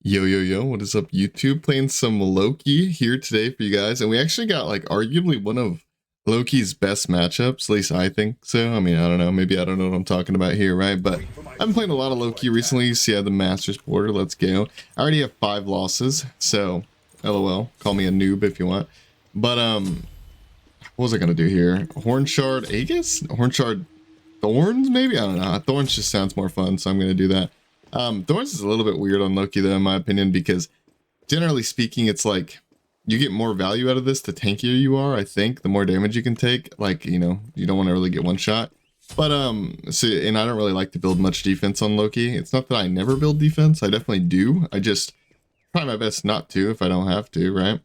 Yo, yo, yo, what is up, YouTube? Playing some Loki here today for you guys. And we actually got, like, arguably one of Loki's best matchups. At least I think so. I mean, I don't know. Maybe I don't know what I'm talking about here, right? But I've been playing a lot of Loki recently. See, I have the Masters border. Let's go. I already have 5 losses. So, LOL. Call me a noob if you want. But, what was I going to do here? Hornshard Aegis? Hornshard Thorns, maybe? I don't know. Thorns just sounds more fun, so I'm going to do that. Thorns is a little bit weird on Loki though, in my opinion, because generally speaking, it's like you get more value out of this the tankier you are. I think the more damage you can take, like, you know, you don't want to really get one shot. But so, and I don't really like to build much defense on Loki. It's not that I never build defense, I definitely do. I just try my best not to if I don't have to, right?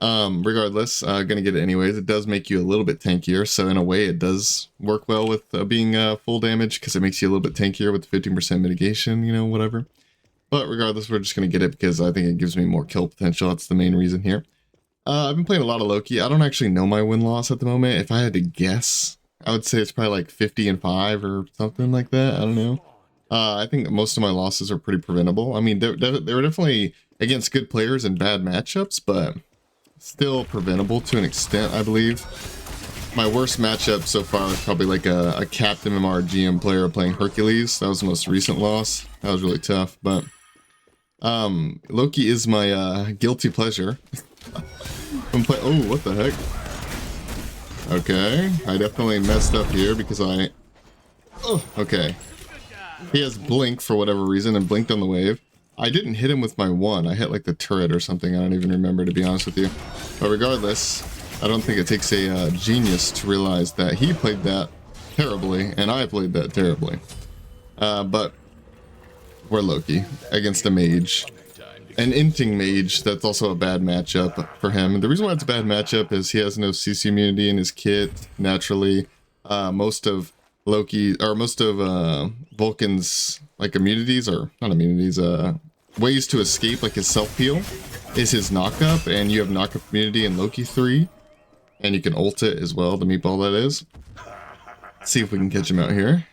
Regardless, gonna get it anyways. It does make you a little bit tankier, so in a way it does work well with being full damage, because it makes you a little bit tankier with 15% mitigation, you know, whatever. But regardless, we're just gonna get it because I think it gives me more kill potential. That's the main reason here. I've been playing a lot of Loki. I don't actually know my win-loss at the moment. If I had to guess, I would say it's probably like 50-5 or something like that. I don't know. I think most of my losses are pretty preventable. I mean, they were definitely against good players and bad matchups, but still preventable to an extent, I believe. My worst matchup so far was probably like a Captain MMR GM player playing Hercules. That was the most recent loss. That was really tough, but Loki is my guilty pleasure. Oh, what the heck? Okay, I definitely messed up here because okay. He has blink for whatever reason and blinked on the wave. I didn't hit him with my one. I hit like the turret or something. I don't even remember, to be honest with you. But regardless, I don't think it takes a genius to realize that he played that terribly and I played that terribly. But we're Loki against a mage. An inting mage, that's also a bad matchup for him. And the reason why it's a bad matchup is he has no CC immunity in his kit, naturally. Most of Loki, or most of Vulcan's like immunities, or not immunities, ways to escape, like his self heal, is his knockup, and you have knockup immunity in Loki 3, and you can ult it as well, the meatball that is. Let's see if we can catch him out here.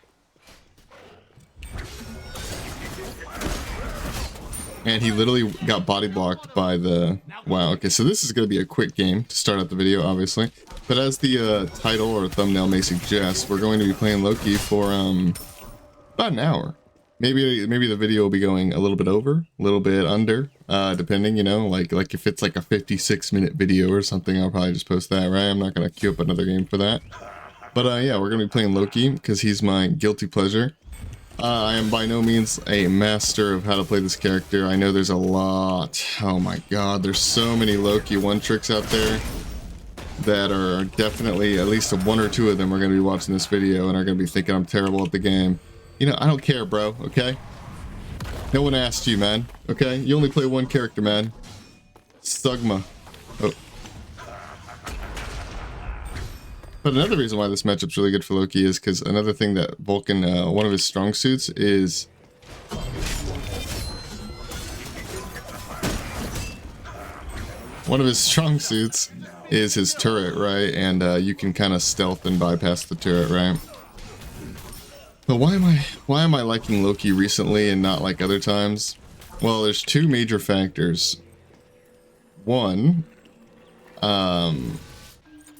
And he literally got body blocked by the... Wow, okay, so this is going to be a quick game to start out the video, obviously. But as the title or thumbnail may suggest, we're going to be playing Loki for about an hour. Maybe the video will be going a little bit over, a little bit under, depending, you know, like if it's like a 56-minute video or something, I'll probably just post that, right? I'm not going to queue up another game for that. But yeah, we're going to be playing Loki because he's my guilty pleasure. I am by no means a master of how to play this character. I know there's a lot. Oh my god, there's so many Loki one-tricks out there that are definitely, at least 1 or 2 of them are going to be watching this video and are going to be thinking I'm terrible at the game. You know, I don't care, bro, okay? No one asked you, man, okay? You only play one character, man. Stugma. Oh. But another reason why this matchup's really good for Loki is because another thing that Vulcan, one of his strong suits is... One of his strong suits is his turret, right? And you can kind of stealth and bypass the turret, right? But why am I liking Loki recently and not like other times? Well, there's 2 major factors. One,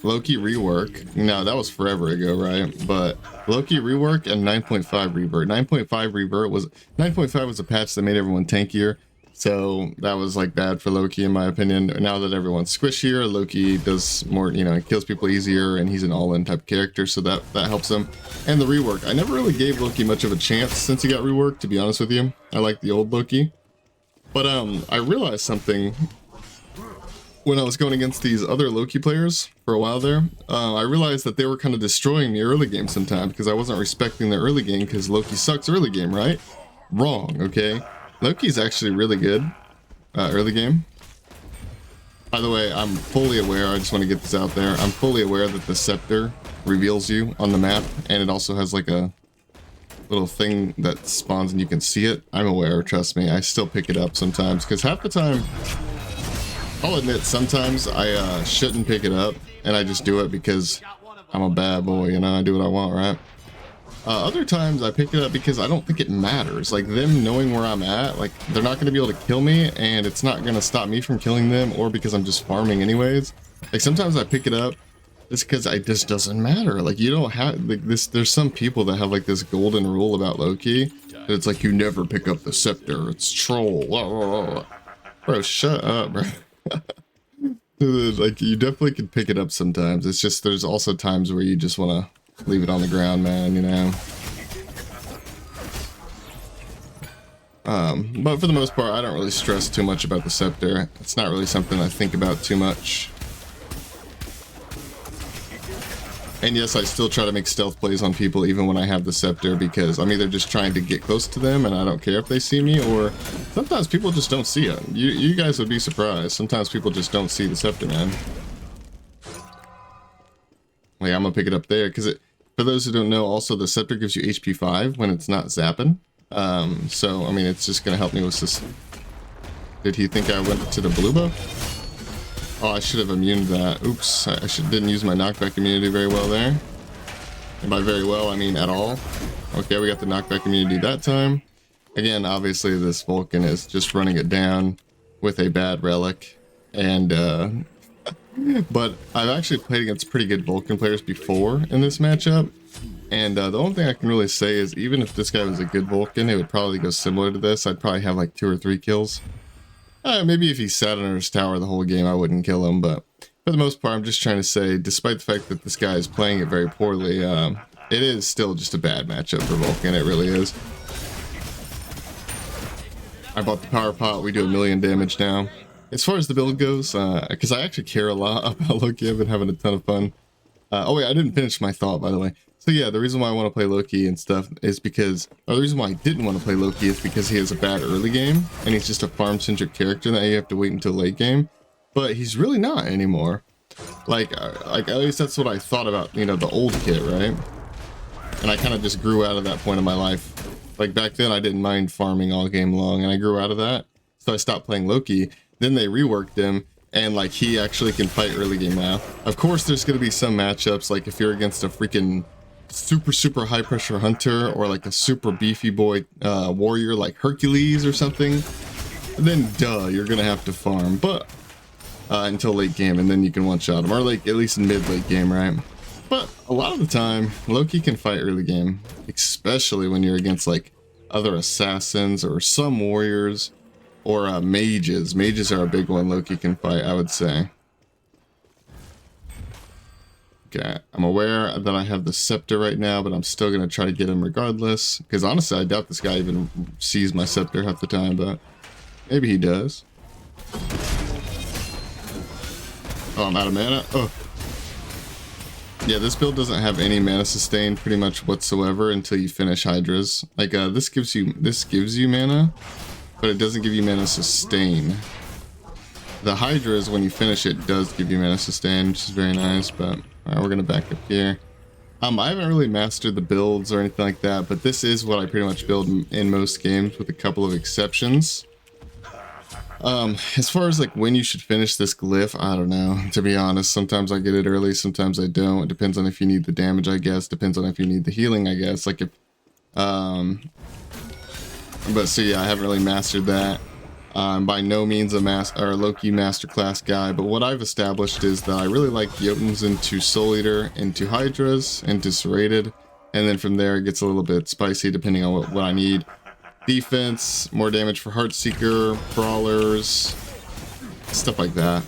Loki rework. Now that was forever ago, right? But Loki rework and 9.5 revert. 9.5 revert was 9.5 was a patch that made everyone tankier. So that was like bad for Loki in my opinion. Now that everyone's squishier, Loki does more, you know, kills people easier, and he's an all-in type character, so that helps him. And the rework. I never really gave Loki much of a chance since he got reworked, to be honest with you. I like the old Loki. But I realized something when I was going against these other Loki players for a while there. I realized that they were kind of destroying me early game sometimes because I wasn't respecting the early game, because Loki sucks early game, right? Wrong, okay? Loki's actually really good early game. By the way, I'm fully aware, I just want to get this out there, I'm fully aware that the scepter reveals you on the map, and it also has like a little thing that spawns and you can see it. I'm aware, trust me. I still pick it up sometimes, because half the time, I'll admit, sometimes I shouldn't pick it up, and I just do it because I'm a bad boy, you know, I do what I want, right? Other times I pick it up because I don't think it matters. Like, them knowing where I'm at, like, they're not going to be able to kill me, and it's not going to stop me from killing them, or because I'm just farming anyways. Like, sometimes I pick it up just because it just doesn't matter. Like, you don't have, like, this, there's some people that have, like, this golden rule about Loki, that it's like, you never pick up the scepter, it's troll. Bro, shut up, bro. Like, you definitely can pick it up sometimes. It's just, there's also times where you just want to leave it on the ground, man, you know. But for the most part, I don't really stress too much about the scepter. It's not really something I think about too much. And yes, I still try to make stealth plays on people even when I have the scepter, because I'm either just trying to get close to them and I don't care if they see me, or sometimes people just don't see it. You guys would be surprised. Sometimes people just don't see the scepter, man. Wait, I'm gonna pick it up there, because for those who don't know, also the scepter gives you HP 5 when it's not zapping. So, I mean, it's just gonna help me with this. Did he think I went to the blue buff? Oh, I should have immuned that. Oops, I didn't use my knockback immunity very well there. And by very well, I mean at all. Okay, we got the knockback immunity that time. Again, obviously this Vulcan is just running it down with a bad relic. And, but I've actually played against pretty good Vulcan players before in this matchup. And the only thing I can really say is, even if this guy was a good Vulcan, it would probably go similar to this. I'd probably have like 2 or 3 kills. Maybe if he sat under his tower the whole game, I wouldn't kill him, but for the most part, I'm just trying to say, despite the fact that this guy is playing it very poorly, it is still just a bad matchup for Vulcan. It really is. I bought the power pot. We do 1,000,000 damage now. As far as the build goes, because I actually care a lot about Loki, I've been having a ton of fun. Oh wait, I didn't finish my thought, by the way. So yeah, the reason why I want to play Loki and stuff is because, or the reason why I didn't want to play Loki is because he has a bad early game, and he's just a farm-centric character that you have to wait until late game. But he's really not anymore. Like at least that's what I thought about, you know, the old kit, right? And I kind of just grew out of that point in my life. Like back then, I didn't mind farming all game long, and I grew out of that. So I stopped playing Loki. Then they reworked him, and like he actually can fight early game now. Of course, there's going to be some matchups, like if you're against a freaking super high pressure hunter, or like a super beefy boy warrior like Hercules or something, then you're gonna have to farm, but until late game, and then you can one-shot him, or like at least mid-late game, right? But a lot of the time Loki can fight early game, especially when you're against like other assassins or some warriors, or mages. Mages are a big one Loki can fight, I would say. Okay, I'm aware that I have the scepter right now, but I'm still going to try to get him regardless. Because honestly, I doubt this guy even sees my scepter half the time, but maybe he does. Oh, I'm out of mana. Oh. Yeah, this build doesn't have any mana sustain pretty much whatsoever until you finish Hydras. Like, this gives you mana, but it doesn't give you mana sustain. The Hydras, when you finish it, does give you mana sustain, which is very nice, but alright, we're gonna back up here. I haven't really mastered the builds or anything like that, but this is what I pretty much build in most games, with a couple of exceptions. As far as like when you should finish this glyph, I don't know, to be honest. Sometimes I get it early, sometimes I don't. It depends on if you need the damage, I guess. Depends on if you need the healing, I guess. Like if, but so yeah, I haven't really mastered that. I'm by no means a Loki masterclass guy, but what I've established is that I really like Jotuns into Soul Eater, into Hydras, into Serrated, and then from there it gets a little bit spicy depending on what I need. Defense, more damage for Heartseeker, Brawlers, stuff like that.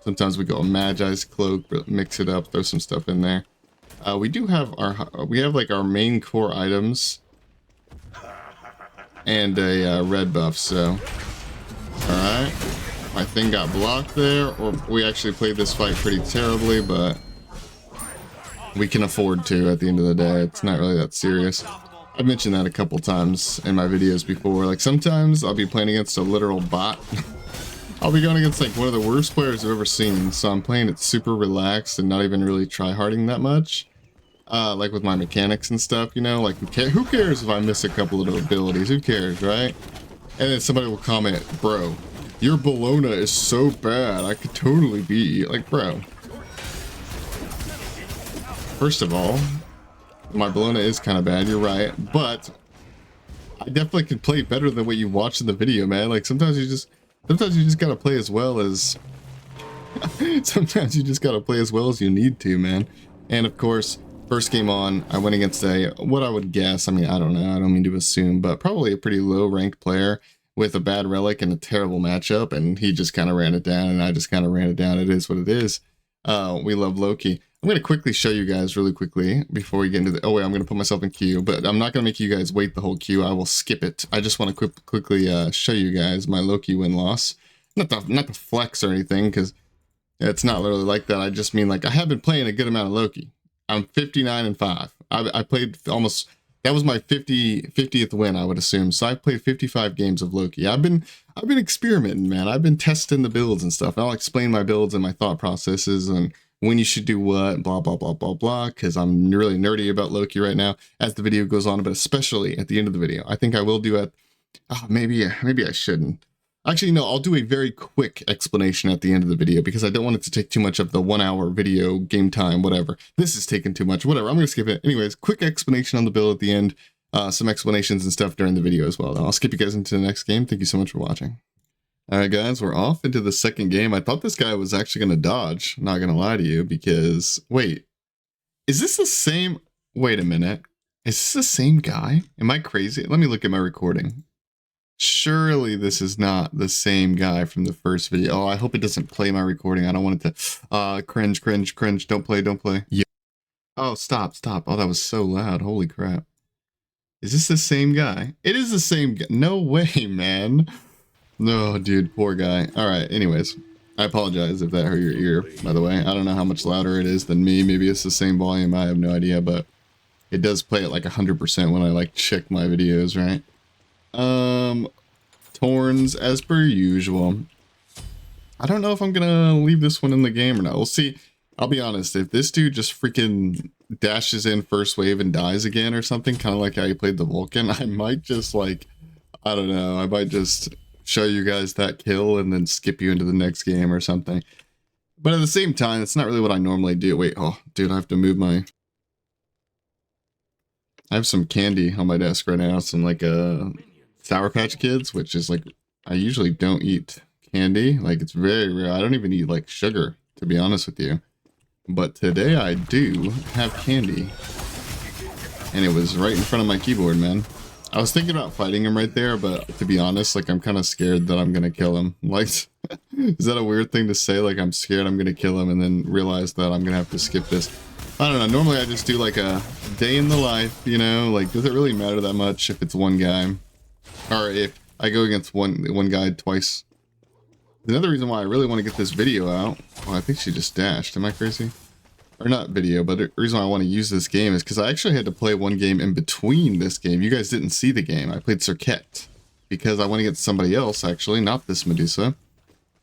Sometimes we go a Magi's Cloak, but mix it up, throw some stuff in there. We have like our main core items and a red buff, so alright, my thing got blocked there, or we actually played this fight pretty terribly, but we can afford to at the end of the day. It's not really that serious. I've mentioned that a couple times in my videos before. Like sometimes I'll be playing against a literal bot. I'll be going against like one of the worst players I've ever seen, so I'm playing it super relaxed and not even really try-harding that much. Like with my mechanics and stuff, you know, like who cares if I miss a couple of abilities? Who cares, right? And then somebody will comment, bro, your Bologna is so bad, I could totally beat you. Like, bro. First of all, My Bologna is kind of bad, you're right, but I definitely can play better than what you watch in the video, man. Like sometimes you just gotta play as well as sometimes you just gotta play as well as you need to, man. And of course, first game on, I went against what I would guess, I mean, I don't know, I don't mean to assume, but probably a pretty low ranked player with a bad relic and a terrible matchup, and he just kind of ran it down, and I just kind of ran it down. It is what it is. We love Loki. I'm going to quickly show you guys really quickly before we get into the... Oh, wait, I'm going to put myself in queue, but I'm not going to make you guys wait the whole queue. I will skip it. I just want to quickly show you guys my Loki win-loss. Not the flex or anything, because it's not literally like that. I just mean, like, I have been playing a good amount of Loki. I'm 59-5. I played almost... That was my 50th win, I would assume. So I've played 55 games of Loki. I've been experimenting, man. I've been testing the builds and stuff. I'll explain my builds and my thought processes and when you should do what, blah, blah, blah, blah, blah, because I'm really nerdy about Loki right now as the video goes on, but especially at the end of the video. I think I will do it. Maybe I shouldn't. Actually, no, I'll do a very quick explanation at the end of the video because I don't want it to take too much of the 1 hour video game time, whatever. This is taking too much, whatever. I'm going to skip it. Anyways, quick explanation on the build at the end. Some explanations and stuff during the video as well. I'll skip you guys into the next game. Thank you so much for watching. All right, guys, we're off into the second game. I thought this guy was actually going to dodge, not going to lie to you, because, wait, is this the same? Wait a minute. Is this the same guy? Am I crazy? Let me look at my recording. Surely this is not the same guy from the first video. Oh, I hope it doesn't play my recording. I don't want it to, cringe. Don't play. Yeah. Oh, stop. Oh, that was so loud. Holy crap. Is this the same guy? It is the same guy. No way, man. No, dude, poor guy. All right, anyways, I apologize if that hurt your ear, by the way. I don't know how much louder it is than me. Maybe it's the same volume. I have no idea, but it does play at like 100% when I like check my videos, right? Torns, as per usual. I don't know if I'm gonna leave this one in the game or not. We'll see. I'll be honest, if this dude just freaking dashes in first wave and dies again or something, kind of like how he played the Vulcan, I might just like, I don't know, I might just show you guys that kill and then skip you into the next game or something. But at the same time, it's not really what I normally do. Wait, oh, dude, I have to move my... I have some candy on my desk right now, some like Sour Patch Kids, which is like, I usually don't eat candy. Like, it's very rare. I don't even eat like sugar, to be honest with you. But today I do have candy. And it was right in front of my keyboard, man. I was thinking about fighting him right there, but to be honest, like, I'm kind of scared that I'm gonna kill him. Like, is that a weird thing to say? Like, I'm scared I'm gonna kill him and then realize that I'm gonna have to skip this. I don't know, normally I just do like a day in the life, you know? Like, does it really matter that much if it's one guy? Or if I go against one guy twice? Another reason why I really want to get this video out... Oh, I think she just dashed. Am I crazy? Or not video, but the reason why I want to use this game is because I actually had to play one game in between this game. You guys didn't see the game. I played Circuit because I went against somebody else, actually, not this Medusa.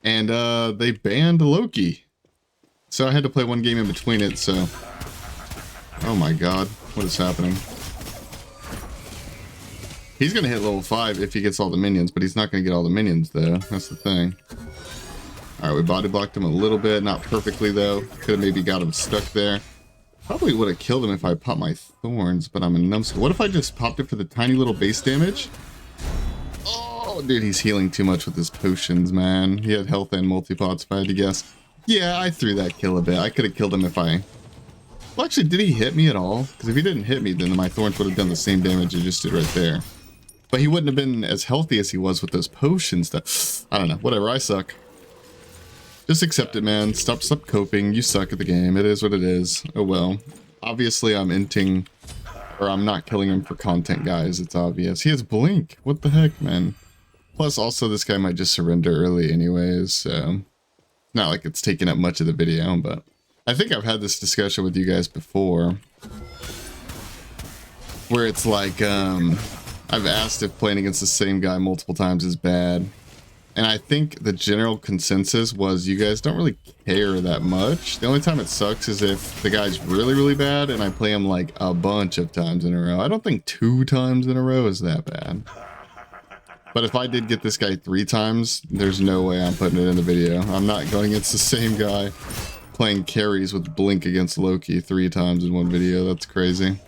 And they banned Loki. So I had to play one game in between it, so... Oh my god, what is happening? He's going to hit level 5 if he gets all the minions, but he's not going to get all the minions, though. That's the thing. Alright, we body blocked him a little bit. Not perfectly, though. Could have maybe got him stuck there. Probably would have killed him if I popped my thorns, but I'm a numbskull. What if I just popped it for the tiny little base damage? Oh, dude, he's healing too much with his potions, man. He had health and multi-pots, if I had to guess. Yeah, I threw that kill a bit. I could have killed him if I... Well, actually, did he hit me at all? Because if he didn't hit me, then my thorns would have done the same damage it just did right there. But he wouldn't have been as healthy as he was with those potions that... I don't know. Whatever, I suck. Just accept it, man. Stop coping. You suck at the game. It is what it is. Oh well. Obviously, I'm inting... Or I'm not killing him for content, guys. It's obvious. He has Blink. What the heck, man? Plus, also, this guy might just surrender early anyways, so... Not like it's taking up much of the video, but... I think I've had this discussion with you guys before. Where it's like, I've asked if playing against the same guy multiple times is bad. And I think the general consensus was you guys don't really care that much. The only time it sucks is if the guy's really, really bad and I play him like a bunch of times in a row. I don't think 2 times in a row is that bad. But if I did get this guy 3 times, there's no way I'm putting it in the video. I'm not going against the same guy playing carries with Blink against Loki 3 times in one video. That's crazy.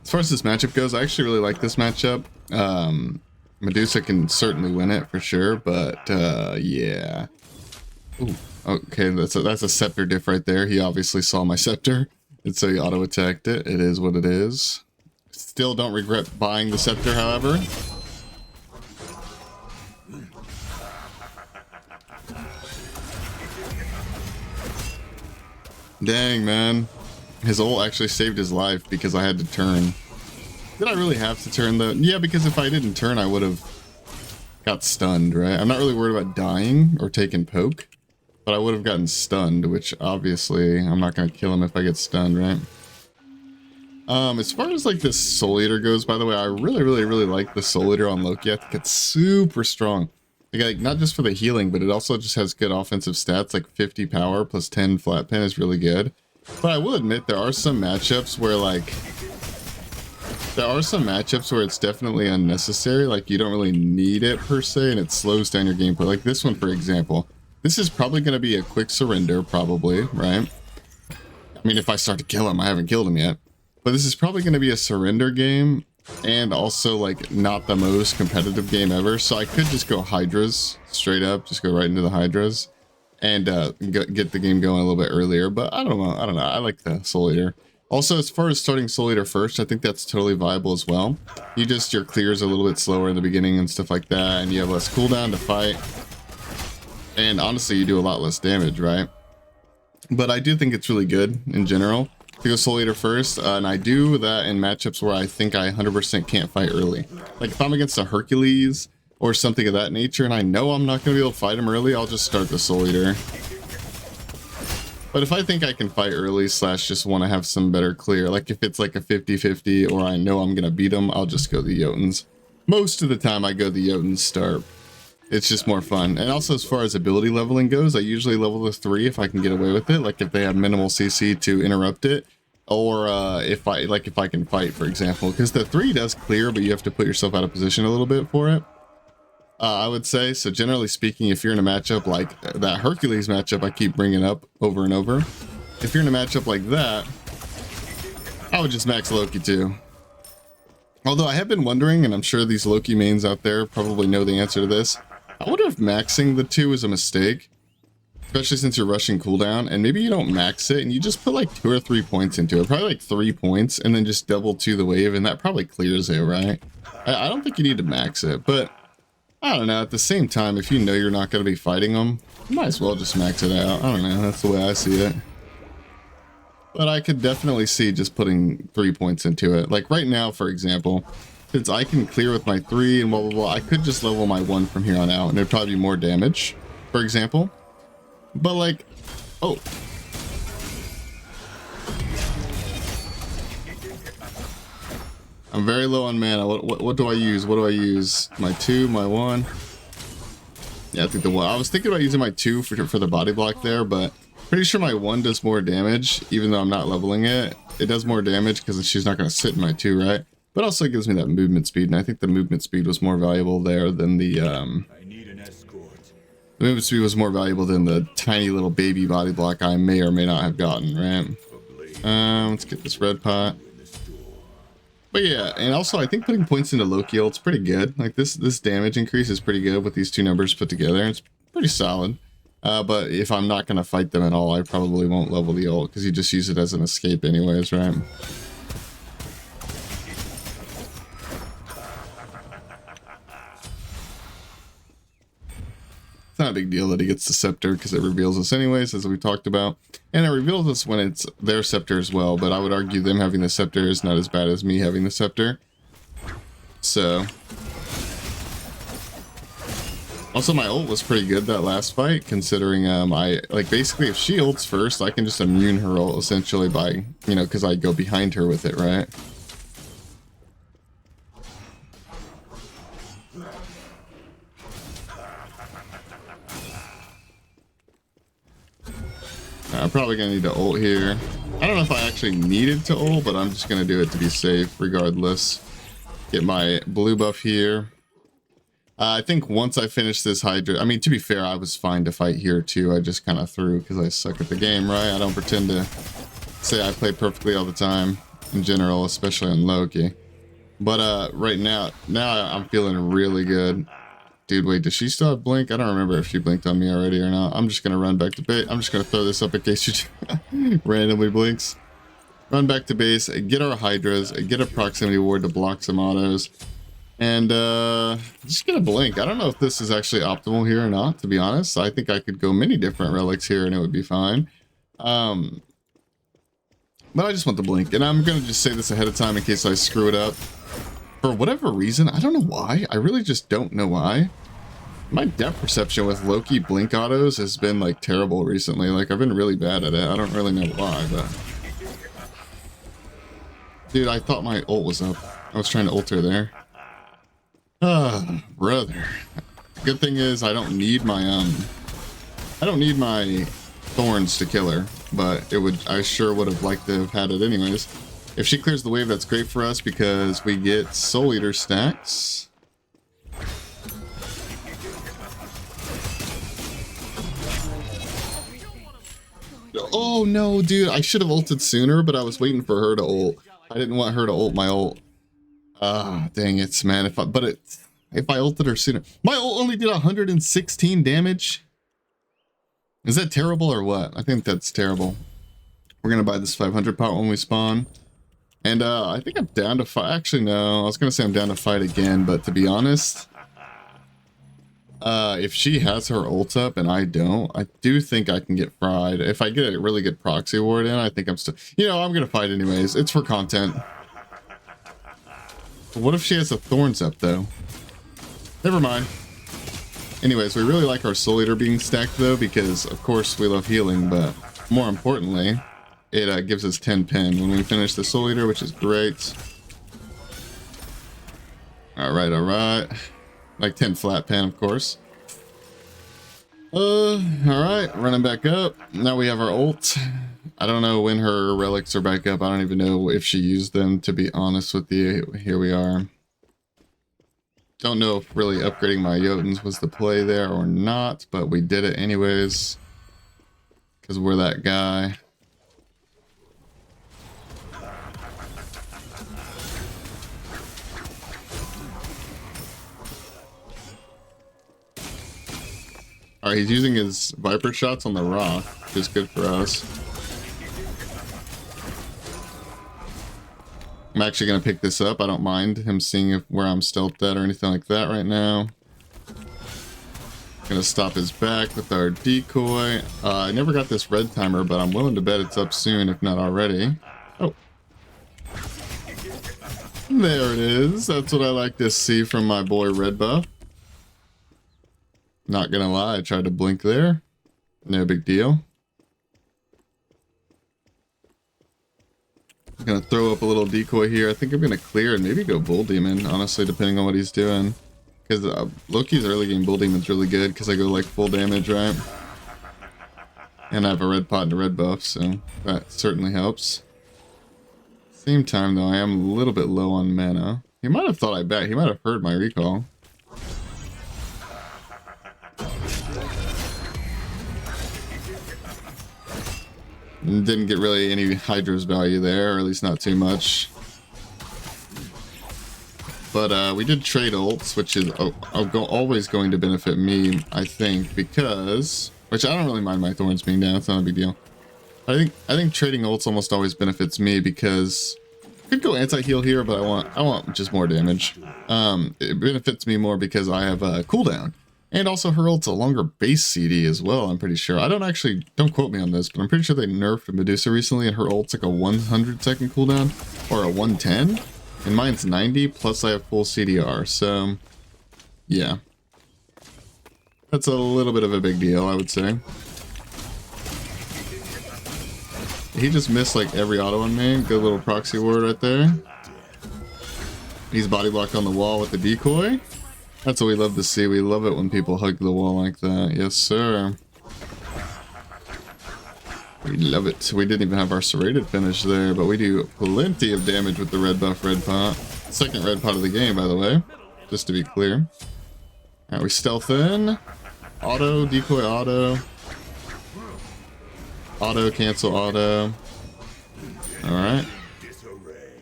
As far as this matchup goes, I actually really like this matchup. Medusa can certainly win it for sure, but yeah. Ooh, okay, that's a scepter diff right there. He obviously saw my scepter, and so he auto-attacked it. It is what it is. Still don't regret buying the scepter, however. Dang, man. His ult actually saved his life because I had to turn. Did I really have to turn though? Yeah, because if I didn't turn, I would have got stunned, right? I'm not really worried about dying or taking poke, but I would have gotten stunned, which obviously I'm not going to kill him if I get stunned, right? As far as like this Soul Eater goes, by the way, I really like the Soul Eater on Loki. I think it's super strong. Like, not just for the healing, but it also just has good offensive stats, like 50 power plus 10 flat pen is really good. But I will admit there are some matchups where it's definitely unnecessary. Like, you don't really need it per se, and it slows down your gameplay. Like this one, for example. This is probably going to be a quick surrender, probably, right? I mean, if I start to kill him, I haven't killed him yet. But this is probably going to be a surrender game, and also, like, not the most competitive game ever. So I could just go Hydras, straight up, just go right into the Hydras, and get the game going a little bit earlier. But I don't know. I like the Soul Eater. Also, as far as starting Soul Eater first, I think that's totally viable as well. Your clear's a little bit slower in the beginning and stuff like that, and you have less cooldown to fight. And honestly, you do a lot less damage, right? But I do think it's really good in general to go Soul Eater first, and I do that in matchups where I think I 100% can't fight early. Like if I'm against a Hercules or something of that nature, and I know I'm not going to be able to fight him early, I'll just start the Soul Eater. But if I think I can fight early / just want to have some better clear, like if it's like a 50-50 or I know I'm going to beat him, I'll just go the Jotuns. Most of the time I go the Jotuns start. It's just more fun. And also as far as ability leveling goes, I usually level the 3 if I can get away with it. Like if they have minimal CC to interrupt it, or if I can fight, for example, because the 3 does clear, but you have to put yourself out of position a little bit for it. I would say, so generally speaking, if you're in a matchup like that Hercules matchup I keep bringing up over and over, if you're in a matchup like that, I would just max Loki too. Although I have been wondering, and I'm sure these Loki mains out there probably know the answer to this, I wonder if maxing the 2 is a mistake, especially since you're rushing cooldown, and maybe you don't max it and you just put like 2 or 3 points into it, probably like 3 points, and then just double 2 the wave, and that probably clears it, right? I don't think you need to max it, but I don't know. At the same time, if you know you're not going to be fighting them, you might as well just max it out. I don't know. That's the way I see it. But I could definitely see just putting 3 points into it. Like right now, for example, since I can clear with my 3 and blah, blah, blah, I could just level my 1 from here on out, and it'd probably be more damage, for example. But like, oh. I'm very low on mana. What do I use? What do I use? My 2, my 1. Yeah, I think the 1. I was thinking about using my 2 for the body block there, but pretty sure my 1 does more damage, even though I'm not leveling it. It does more damage because she's not going to sit in my 2, right? But also it gives me that movement speed, and I think the movement speed was more valuable there than the the movement speed was more valuable than the tiny little baby body block I may or may not have gotten, right? Let's get this red pot. But yeah, and also I think putting points into Loki ult's pretty good. Like this damage increase is pretty good with these 2 numbers put together. It's pretty solid. But if I'm not going to fight them at all, I probably won't level the ult because you just use it as an escape anyways, right? It's not a big deal that he gets the scepter because it reveals us anyways, as we talked about. And it reveals us when it's their scepter as well, but I would argue them having the scepter is not as bad as me having the scepter. So. Also, my ult was pretty good that last fight, considering basically if she ults first, I can just immune her ult essentially by, because I go behind her with it, right? I'm probably going to need to ult here. I don't know if I actually needed to ult, but I'm just going to do it to be safe regardless. Get my blue buff here. I think once I finish this Hydra, I mean, to be fair, I was fine to fight here too. I just kind of threw because I suck at the game, right? I don't pretend to say I play perfectly all the time. in general, especially on Loki. But right now I'm feeling really good. Dude, wait, does she still have blink? I don't remember if she blinked on me already or not. I'm just gonna run back to base. I'm just gonna throw this up in case she randomly blinks. Run back to base, get our Hydras, get a proximity ward to block some autos, and just get a blink. I don't know if this is actually optimal here or not, to be honest. I think I could go many different relics here and it would be fine. But I just want the blink, and I'm gonna just say this ahead of time in case I screw it up. For whatever reason, I don't know why. I really just don't know why. My depth perception with Loki blink autos has been like terrible recently. Like I've been really bad at it. I don't really know why, but... Dude, I thought my ult was up. I was trying to ult her there. Ah, brother. Good thing is I don't need my thorns to kill her, but I sure would have liked to have had it anyways. If she clears the wave, that's great for us because we get Soul Eater stacks. Oh no, dude, I should have ulted sooner, but I was waiting for her to ult. I didn't want her to ult my ult. Ah, dang it, man. If I ulted her sooner. My ult only did 116 damage. Is that terrible or what? I think that's terrible. We're gonna buy this 500 pot when we spawn. And I think I'm down to fight. Actually, no. I was gonna say I'm down to fight again, but to be honest, if she has her ult up and I don't, I do think I can get fried. If I get a really good proxy ward in, I think I'm still... You know, I'm gonna fight anyways. It's for content. But what if she has the thorns up, though? Never mind. Anyways, we really like our Soul Eater being stacked, though, because, of course, we love healing, but more importantly, it gives us 10 pen when we finish the Soul Eater, which is great. Alright, alright. Like 10 flat pen, of course. Alright, running back up. Now we have our ult. I don't know when her relics are back up. I don't even know if she used them, to be honest with you. Here we are. Don't know if really upgrading my Jotuns was the play there or not, but we did it anyways. Because we're that guy. Alright, he's using his Viper shots on the rock, which is good for us. I'm actually going to pick this up. I don't mind him seeing where I'm stealthed at or anything like that right now. Going to stop his back with our decoy. I never got this red timer, but I'm willing to bet it's up soon, if not already. Oh. There it is. That's what I like to see from my boy Red Buff. Not gonna lie, I tried to blink there. No big deal. I'm gonna throw up a little decoy here. I think I'm gonna clear and maybe go Bull Demon, honestly, depending on what he's doing. Because Loki's early game Bull Demon's really good because I go like full damage, right? And I have a red pot and a red buff, so that certainly helps. Same time though, I am a little bit low on mana. He might have thought I bet. He might have heard my recall. Didn't get really any Hydra's value there, or at least not too much. But we did trade ults, which is always going to benefit me, I think, because... Which I don't really mind my thorns being down, it's not a big deal. I think trading ults almost always benefits me because... I could go anti-heal here, but I want just more damage. It benefits me more because I have a cooldown. And also her ult's a longer base CD as well, I'm pretty sure. Don't quote me on this, but I'm pretty sure they nerfed Medusa recently and her ult's like a 100 second cooldown, or a 110. And mine's 90, plus I have full CDR, so yeah. That's a little bit of a big deal, I would say. He just missed like every auto on me. Good little proxy ward right there. He's body blocked on the wall with the decoy. That's what we love to see. We love it when people hug the wall like that. Yes, sir. We love it. We didn't even have our serrated finish there, but we do plenty of damage with the red buff red pot. Second red pot of the game, by the way. Just to be clear. Alright, we stealth in. Auto, decoy auto. Auto, cancel auto. Alright.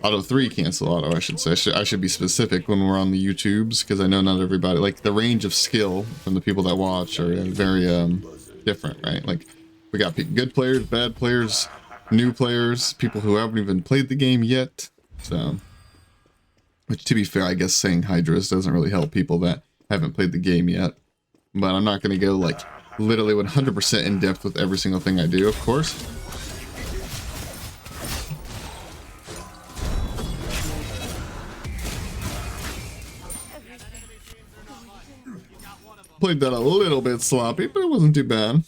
Auto 3 cancel auto, I should say. I should be specific when we're on the YouTubes, because I know not everybody, like the range of skill from the people that watch are very different, right? Like we got good players, bad players, new players, people who haven't even played the game yet. So, which to be fair, I guess saying Hydras doesn't really help people that haven't played the game yet. But I'm not going to go like literally 100% in depth with every single thing I do, of course. Played that a little bit sloppy, but it wasn't too bad.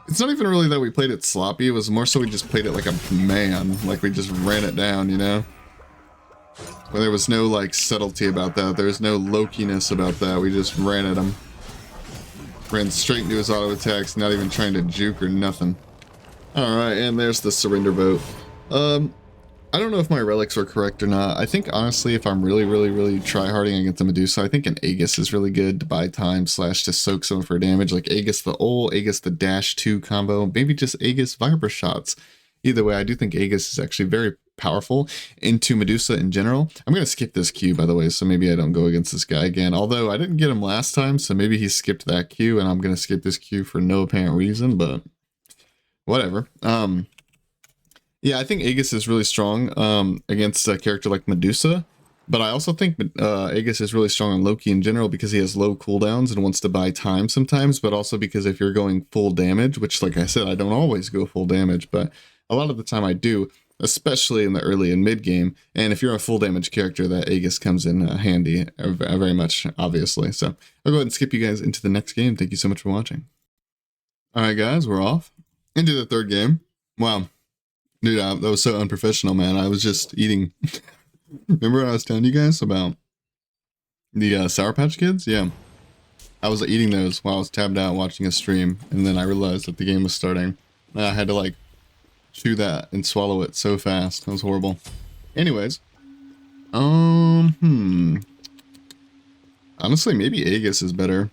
It's not even really that we played it sloppy, it was more so we just played it like a man, like we just ran it down, you know? But there was no like subtlety about that, there was no Loki-ness about that, we just ran at him. Ran straight into his auto attacks, not even trying to juke or nothing. Alright, and there's the surrender vote. I don't know if my relics were correct or not. I think honestly, if I'm really try-harding against the Medusa, I think an Aegis is really good to buy time / to soak some for damage, like Aegis the ult, Aegis the dash 2 combo, maybe just Aegis Viper shots. Either way, I do think Aegis is actually very powerful into Medusa in general. I'm going to skip this Q, by the way, so maybe I don't go against this guy again. Although I didn't get him last time, so maybe he skipped that Q, and I'm going to skip this Q for no apparent reason, but whatever. Yeah, I think Aegis is really strong against a character like Medusa, but I also think Aegis is really strong on Loki in general because he has low cooldowns and wants to buy time sometimes, but also because if you're going full damage, which like I said, I don't always go full damage, but a lot of the time I do, especially in the early and mid game, and if you're a full damage character, that Aegis comes in handy very much, obviously. So I'll go ahead and skip you guys into the next game. Thank you so much for watching. Alright guys, we're off into the third game. Wow. Dude, that was so unprofessional, man. I was just eating. Remember I was telling you guys about the Sour Patch Kids? Yeah. I was eating those while I was tabbed out watching a stream, and then I realized that the game was starting. I had to like chew that and swallow it so fast. That was horrible. Anyways. Honestly, maybe Aegis is better.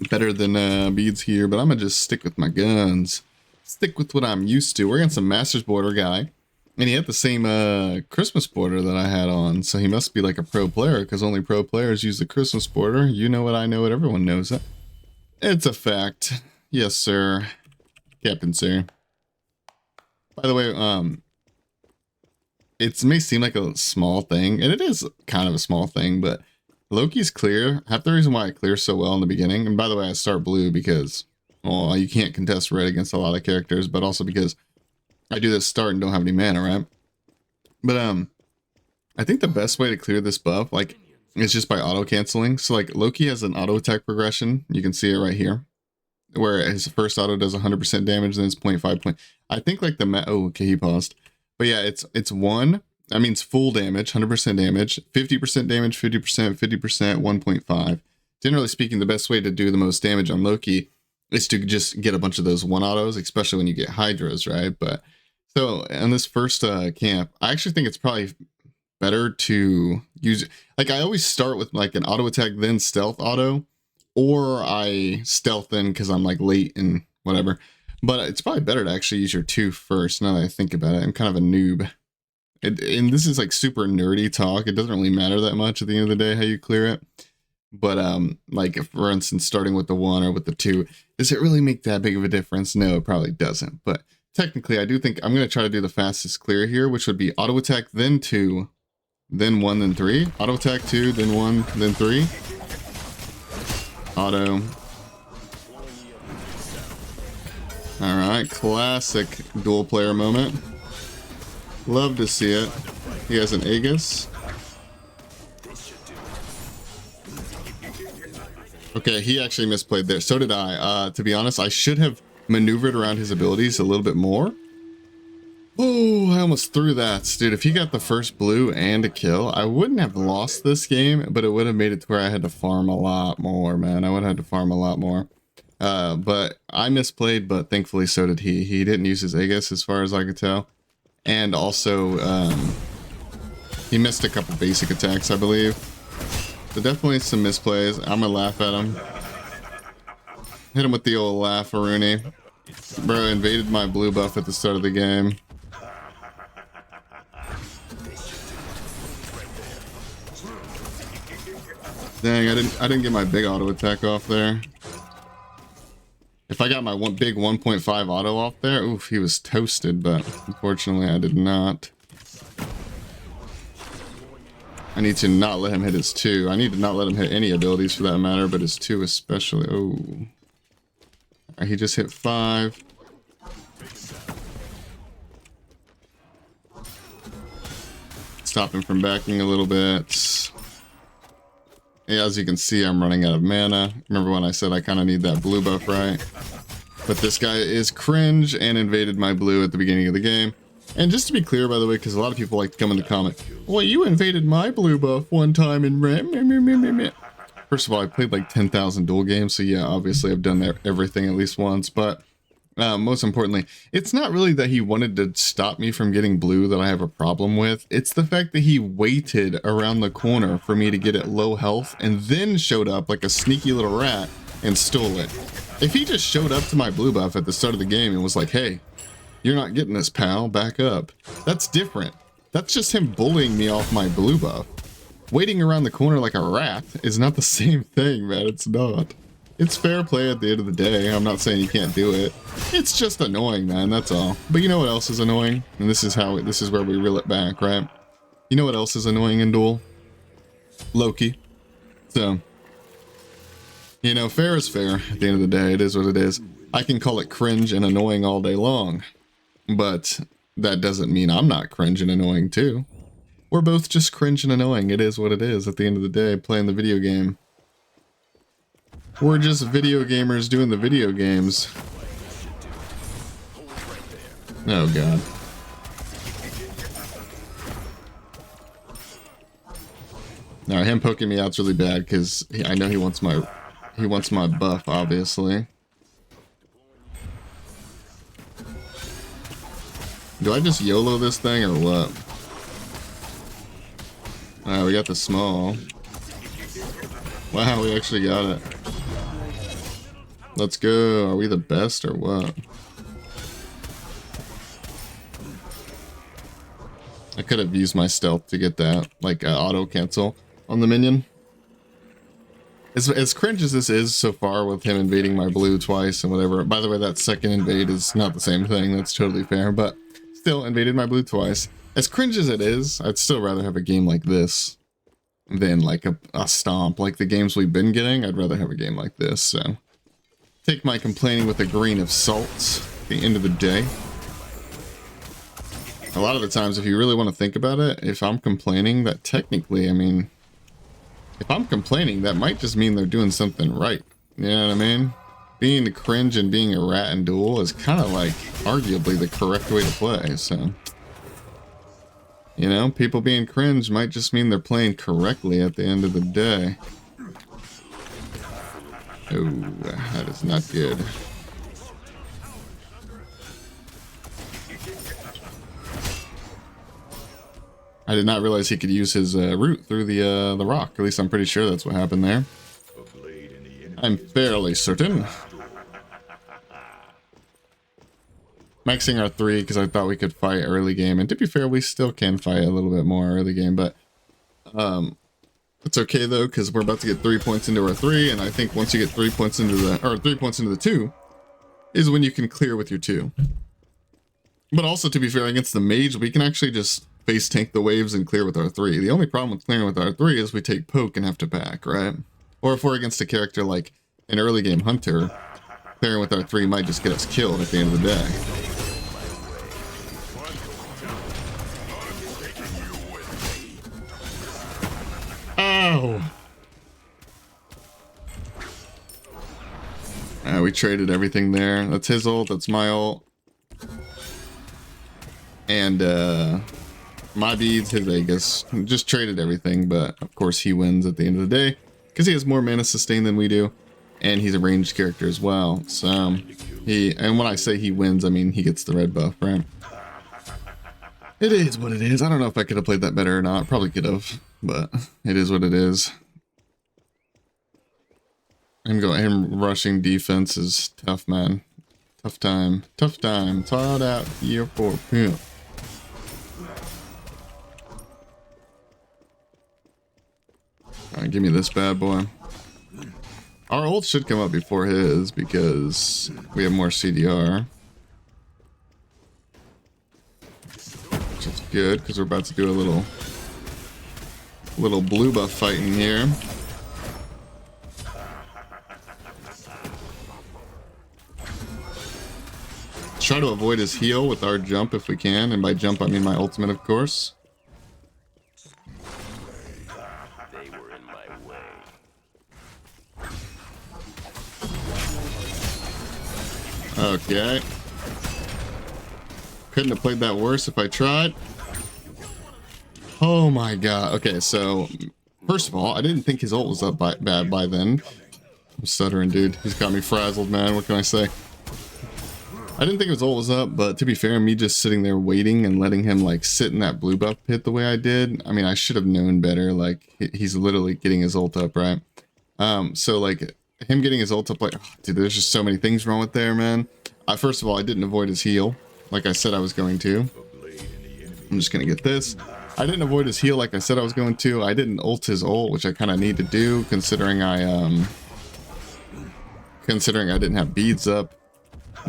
Better than Beads here, but I'm gonna just stick with my guns. Stick with what I'm used to. We're against a Masters border guy, and he had the same Christmas border that I had on, so he must be like a pro player, because only pro players use the Christmas border. You know what, I know what, everyone knows it. It's a fact. Yes, sir. Captain, sir. By the way, it may seem like a small thing, and it is kind of a small thing, but Loki's clear. Half the reason why I clear so well in the beginning, and by the way, I start blue because, well, you can't contest red against a lot of characters, but also because I do this start and don't have any mana, right? But I think the best way to clear this buff, like, is just by auto canceling. So like Loki has an auto attack progression. You can see it right here, where his first auto does 100% damage, then it's 0.5 point. I think like oh, okay, he paused. But yeah, it's 1. That means full damage, 100% damage, 50% damage, 50%, 50%, 1.5. Generally speaking, the best way to do the most damage on Loki is to just get a bunch of those 1 autos, especially when you get Hydras, right? But so on this first camp, I actually think it's probably better to use, like I always start with like an auto attack, then stealth auto, or I stealth in because I'm like late and whatever. But it's probably better to actually use your 2 first, now that I think about it. I'm kind of a noob. And this is like super nerdy talk. It doesn't really matter that much at the end of the day how you clear it. But like for instance, starting with the 1 or with the 2, does it really make that big of a difference? No, it probably doesn't. But technically, I do think I'm going to try to do the fastest clear here, which would be auto attack, then 2, then 1, then 3. Auto attack 2, then 1, then 3. Auto. Alright, classic dual player moment. Love to see it. He has an Aegis. Okay, he actually misplayed there. So did I. To be honest, I should have maneuvered around his abilities a little bit more. Oh, I almost threw that. Dude, if he got the first blue and a kill, I wouldn't have lost this game, but it would have made it to where I had to farm a lot more, man. I would have had to farm a lot more. But I misplayed, but thankfully so did he. He didn't use his Aegis as far as I could tell. And also, he missed a couple basic attacks, I believe. So definitely some misplays. I'm gonna laugh at him. Hit him with the old laugh, Rooney. Bro invaded my blue buff at the start of the game. Dang, I didn't get my big auto attack off there. If I got my big 1.5 auto off there, oof, he was toasted, but unfortunately I did not. I need to not let him hit his 2. I need to not let him hit any abilities for that matter, but his 2 especially. Oh. Right, he just hit 5. Stop him from backing a little bit. Yeah, as you can see, I'm running out of mana. Remember when I said I kind of need that blue buff, right? But this guy is cringe and invaded my blue at the beginning of the game. And just to be clear, by the way, because a lot of people like to come in the comment, well, you invaded my blue buff one time in red. First of all, I played like 10,000 duel games, so yeah, obviously I've done everything at least once. But most importantly, it's not really that he wanted to stop me from getting blue that I have a problem with. It's the fact that he waited around the corner for me to get it low health and then showed up like a sneaky little rat and stole it. If he just showed up to my blue buff at the start of the game and was like, hey, you're not getting this, pal, back up. That's different. That's just him bullying me off my blue buff. Waiting around the corner like a rat is not the same thing, man. It's not. It's fair play at the end of the day. I'm not saying you can't do it. It's just annoying, man. That's all. But you know what else is annoying? And this is where we reel it back, right? You know what else is annoying in Duel? Loki. So, you know, fair is fair. At the end of the day, it is what it is. I can call it cringe and annoying all day long, but that doesn't mean I'm not cringe and annoying too. We're both just cringe and annoying. It is what it is at the end of the day, playing the video game. We're just video gamers doing the video games. Oh god. Now him poking me out's really bad because I know he wants my buff, obviously. Do I just YOLO this thing or what? We got the small. Wow, we actually got it. Let's go. Are we the best or what? I could have used my stealth to get that, like auto cancel on the minion. As cringe as this is so far with him invading my blue twice and whatever. By the way, that second invade is not the same thing. That's totally fair, but still invaded my blue twice. As cringe as it is, I'd still rather have a game like this than like a stomp. Like the games we've been getting, I'd rather have a game like this, so. Take my complaining with a grain of salt at the end of the day. A lot of the times, if you really want to think about it, if I'm complaining, that technically, I mean, if I'm complaining, that might just mean they're doing something right. You know what I mean? Being a cringe and being a rat in Duel is kind of like arguably the correct way to play, so. You know, people being cringe might just mean they're playing correctly at the end of the day. Oh, that is not good. I did not realize he could use his root through the rock. At least I'm pretty sure that's what happened there. I'm fairly certain. Maxing our 3 because I thought we could fight early game. And to be fair, we still can fight a little bit more early game. But it's okay though, because we're about to get 3 points into our 3. And I think once you get 3 points into the 3 points into the 2 is when you can clear with your 2. But also, to be fair, against the mage, we can actually just face tank the waves and clear with our 3. The only problem with clearing with our 3 is we take poke and have to back, right? Or if we're against a character like an early game hunter, clearing with our 3 might just get us killed at the end of the day. Ow! We traded everything there. That's his ult, that's my ult. And my beads, his Aegis. Just traded everything, but of course he wins at the end of the day because he has more mana sustain than we do, and he's a ranged character as well. So and when I say he wins, I mean he gets the red buff, right? It is what it is. I don't know if I could have played that better or not. Probably could have, but it is what it is. Him rushing defense is tough, man. Tough time. Tough time. Taught out here for pimp. Alright, give me this bad boy. Our ult should come up before his because we have more CDR. Which is good because we're about to do a little blue buff fighting here. Try to avoid his heal with our jump if we can, and by jump I mean my ultimate, of course. They were in my way. Okay. Couldn't have played that worse if I tried. Oh my god. Okay, so first of all, I didn't think his ult was up bad by then. I'm stuttering, dude. He's got me frazzled, man. What can I say? I didn't think his ult was up, but to be fair, me just sitting there waiting and letting him like sit in that blue buff pit the way I did, I mean, I should have known better. Like, he's literally getting his ult up, right? So like him getting his ult up, like, oh, dude, there's just so many things wrong with there, man. First of all, I didn't avoid his heal like I said I was going to. I'm just gonna get this. I didn't avoid his heal like I said I was going to. I didn't ult his ult, which I kind of need to do considering I didn't have beads up.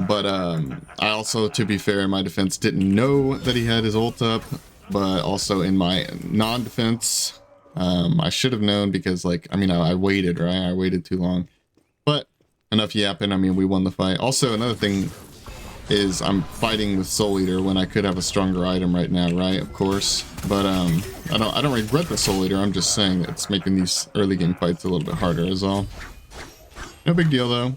But I also, to be fair, in my defense, didn't know that he had his ult up. But also in my non-defense, I should have known because, like, I mean, I waited, right? I waited too long. But enough yapping. I mean, we won the fight. Also, another thing is I'm fighting with Soul Eater when I could have a stronger item right now, right? Of course. But I don't regret the Soul Eater. I'm just saying that it's making these early game fights a little bit harder is all. No big deal, though.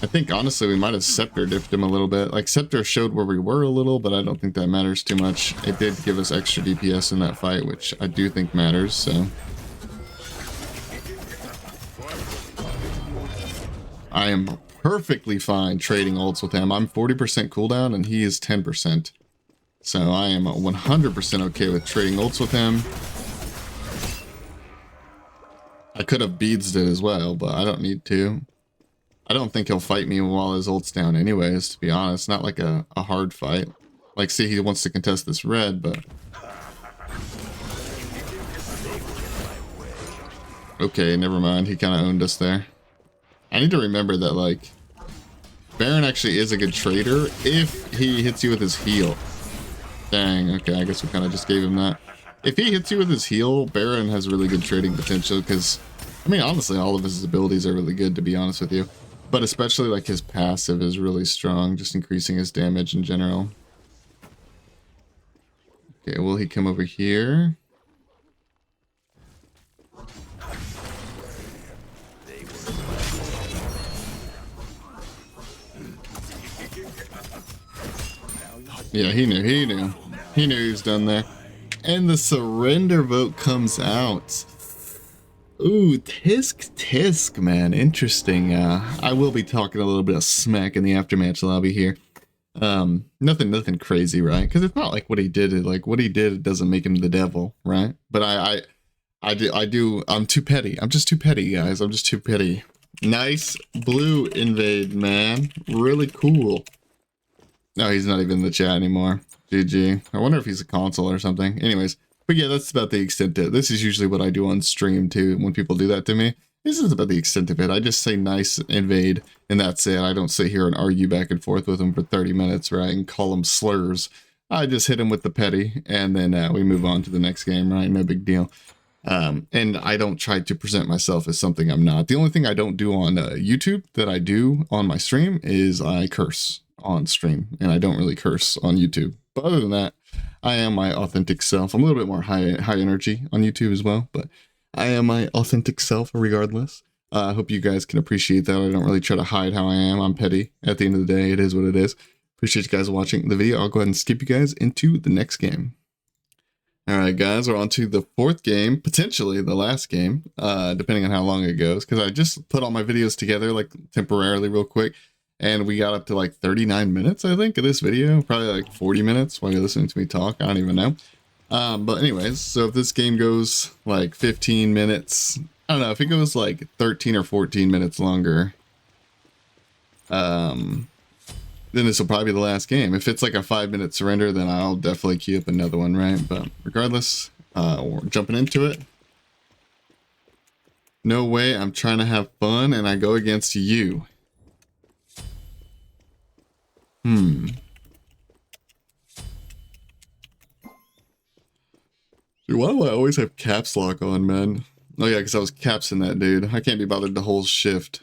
I think, honestly, we might have Scepter diffed him a little bit. Like, Scepter showed where we were a little, but I don't think that matters too much. It did give us extra DPS in that fight, which I do think matters, so. I am perfectly fine trading ults with him. I'm 40% cooldown, and he is 10%. So I am 100% okay with trading ults with him. I could have beads it as well, but I don't need to. I don't think he'll fight me while his ult's down anyways, to be honest. Not like a hard fight. Like, see, he wants to contest this red, but... Okay, never mind. He kind of owned us there. I need to remember that, like, Baron actually is a good trader if he hits you with his heal. Dang, okay, I guess we kind of just gave him that. If he hits you with his heal, Baron has really good trading potential, because, I mean, honestly, all of his abilities are really good, to be honest with you. But especially, like, his passive is really strong, just increasing his damage in general. Okay, will he come over here? Yeah, he knew he was done there. And the surrender vote comes out. Ooh, tisk, man. Interesting. I will be talking a little bit of smack in the aftermatch lobby here. Nothing crazy, right? Because it's not like what he did. Like, what he did doesn't make him the devil, right? But I'm too petty. I'm just too petty, guys. I'm just too petty. Nice blue invade, man. Really cool. No, he's not even in the chat anymore. GG. I wonder if he's a console or something. Anyways. But yeah, that's about the extent of it. This is usually what I do on stream too when people do that to me. This is about the extent of it. I just say nice invade and that's it. I don't sit here and argue back and forth with them for 30 minutes, right? And call them slurs. I just hit him with the petty and then we move on to the next game, right? No big deal. And I don't try to present myself as something I'm not. The only thing I don't do on YouTube that I do on my stream is I curse on stream, and I don't really curse on YouTube. But other than that, I am my authentic self. I'm a little bit more high energy on YouTube as well, but I am my authentic self regardless. I hope you guys can appreciate that. I don't really try to hide how I am. I'm petty. At the end of the day, it is what it is. Appreciate you guys watching the video. I'll go ahead and skip you guys into the next game. All right, guys, we're on to the fourth game, potentially the last game, depending on how long it goes, because I just put all my videos together, like, temporarily real quick. And we got up to like 39 minutes, I think, of this video. Probably like 40 minutes while you're listening to me talk. I don't even know. But anyways, so if this game goes like 15 minutes, I don't know, if it goes like 13 or 14 minutes longer, then this will probably be the last game. If it's like a 5-minute surrender, then I'll definitely queue up another one, right? But regardless, we're jumping into it. No way, I'm trying to have fun and I go against you. Dude, why do I always have caps lock on, man? Oh yeah, because I was capsing that dude. I can't be bothered to hold shift.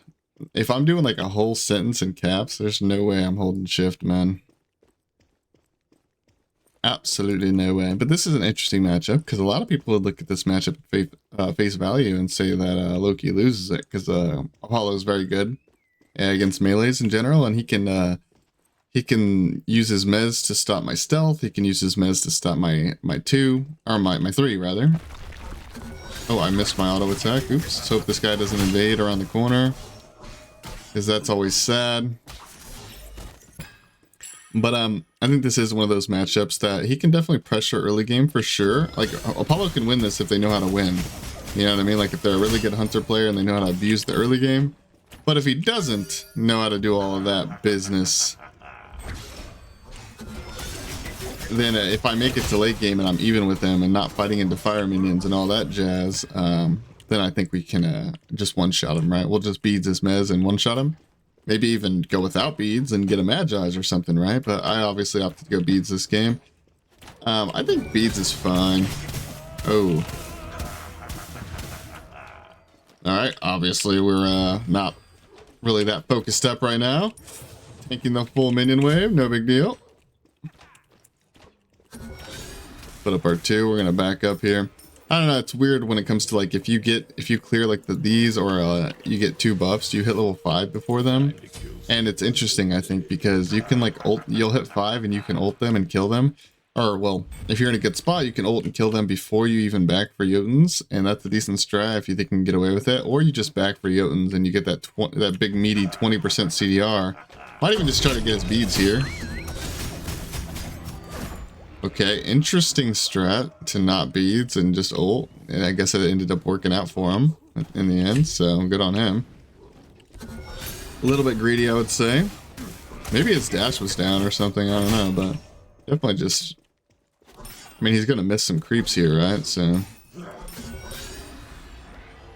If I'm doing like a whole sentence in caps, there's no way I'm holding shift, man. Absolutely no way. But this is an interesting matchup because a lot of people would look at this matchup at face value and say that Loki loses it because Apollo is very good against melees in general, and he can use his mez to stop my stealth. He can use his mez to stop my 2 or my 3 rather. Oh, I missed my auto attack. Oops. Let's hope this guy doesn't invade around the corner, because that's always sad. But I think this is one of those matchups that he can definitely pressure early game for sure. Like Apollo can win this if they know how to win. You know what I mean? Like if they're a really good hunter player and they know how to abuse the early game. But if he doesn't know how to do all of that business, then if I make it to late game and I'm even with him and not fighting into fire minions and all that jazz, then I think we can just one-shot him, right? We'll just beads his mez and one-shot him. Maybe even go without beads and get a Magi's or something, right? But I obviously opted to go beads this game. I think beads is fine. Oh. Alright, obviously we're not really that focused up right now. Taking the full minion wave, no big deal. Put up our 2, we're gonna back up here. I don't know, it's weird when it comes to like if you clear like these or you get 2 buffs, you hit level 5 before them. And it's interesting, I think, because you can like you'll hit 5 and you can ult them and kill them. Or well, if you're in a good spot, you can ult and kill them before you even back for Jotuns, and that's a decent strat if you think you can get away with it. Or you just back for Jotuns and you get that big meaty 20% CDR. Might even just try to get his beads here. Okay, interesting strat to not beads and just ult, and I guess it ended up working out for him in the end, so good on him. A little bit greedy, I would say. Maybe his dash was down or something, I don't know, but definitely just... I mean, he's gonna miss some creeps here, right? So...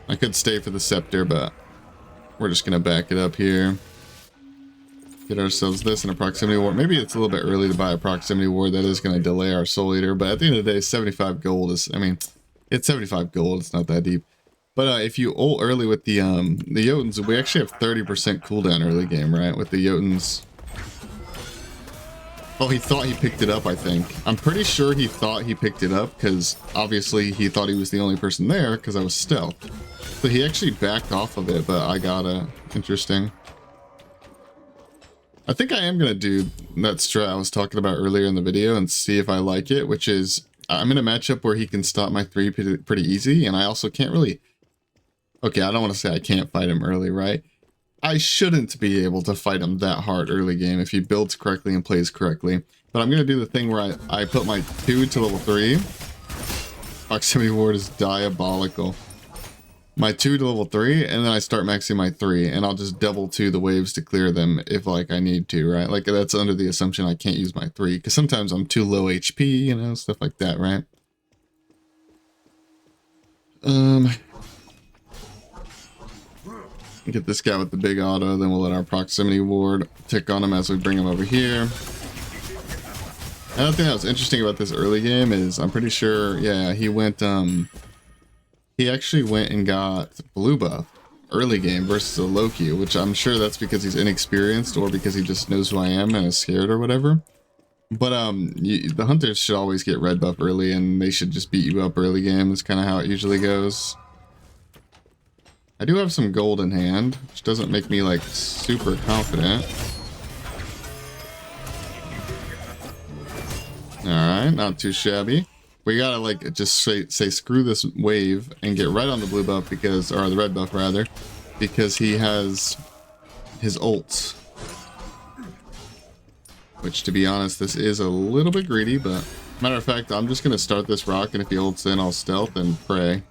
I could stay for the scepter, but we're just gonna back it up here. Get ourselves this in a proximity ward. Maybe it's a little bit early to buy a proximity ward. That is going to delay our soul eater, but at the end of the day, 75 gold is, I mean, it's 75 gold. It's not that deep. But if you ult early with the Jotuns, we actually have 30% cooldown early game, right? With the Jotuns. Oh, he thought he picked it up, I think. I'm pretty sure he thought he picked it up because obviously he thought he was the only person there because I was stealth. So he actually backed off of it, but I got it. Interesting. I think I am going to do that strat I was talking about earlier in the video and see if I like it, which is I'm in a matchup where he can stop my 3 pretty easy, and I also can't really... Okay, I don't want to say I can't fight him early, right? I shouldn't be able to fight him that hard early game if he builds correctly and plays correctly. But I'm going to do the thing where I put my 2 to level 3. Proximity ward is diabolical. My 2 to level 3, and then I start maxing my 3, and I'll just double 2 the waves to clear them if like I need to, right? Like that's under the assumption I can't use my 3, because sometimes I'm too low HP, you know, stuff like that, right? Get this guy with the big auto, then we'll let our proximity ward tick on him as we bring him over here. Another thing that was interesting about this early game is I'm pretty sure, yeah, he went, he actually went and got blue buff early game versus a Loki, which I'm sure that's because he's inexperienced or because he just knows who I am and is scared or whatever. But the hunters should always get red buff early, and they should just beat you up early game. That's kind of how it usually goes. I do have some gold in hand, which doesn't make me like super confident. Alright, not too shabby. We gotta like just say screw this wave and get right on the blue buff because, or the red buff rather, because he has his ults. Which, to be honest, this is a little bit greedy, but matter of fact, I'm just gonna start this rock, and if he ults in, I'll stealth and pray.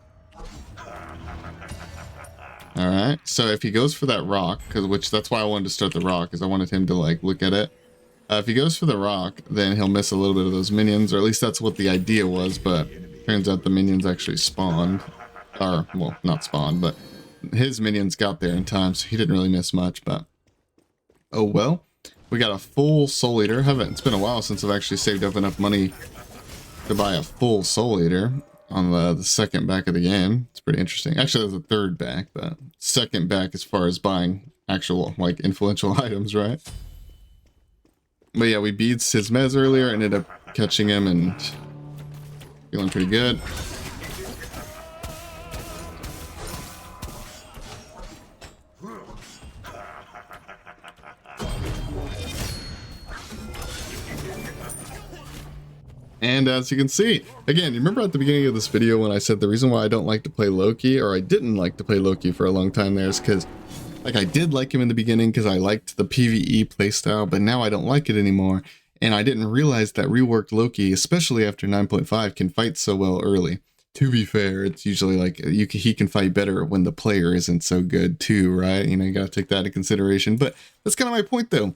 Alright, so if he goes for that rock, which that's why I wanted to start the rock, because I wanted him to like look at it. If he goes for the rock, then he'll miss a little bit of those minions, or at least that's what the idea was, but turns out the minions actually spawned. Or, well, not spawned, but his minions got there in time, so he didn't really miss much, but oh well. We got a full Soul Eater. It's been a while since I've actually saved up enough money to buy a full Soul Eater on the second back of the game. It's pretty interesting. Actually, there's a third back, but second back as far as buying actual, like, influential items, right? But yeah, we beat his mez earlier, ended up catching him and feeling pretty good. And as you can see, again, you remember at the beginning of this video when I said the reason why I don't like to play Loki, or I didn't like to play Loki for a long time there, is because, like, I did like him in the beginning because I liked the PvE playstyle, but now I don't like it anymore. And I didn't realize that reworked Loki, especially after 9.5, can fight so well early. To be fair, it's usually like he can fight better when the player isn't so good too, right? You know, you gotta take that into consideration. But that's kind of my point though,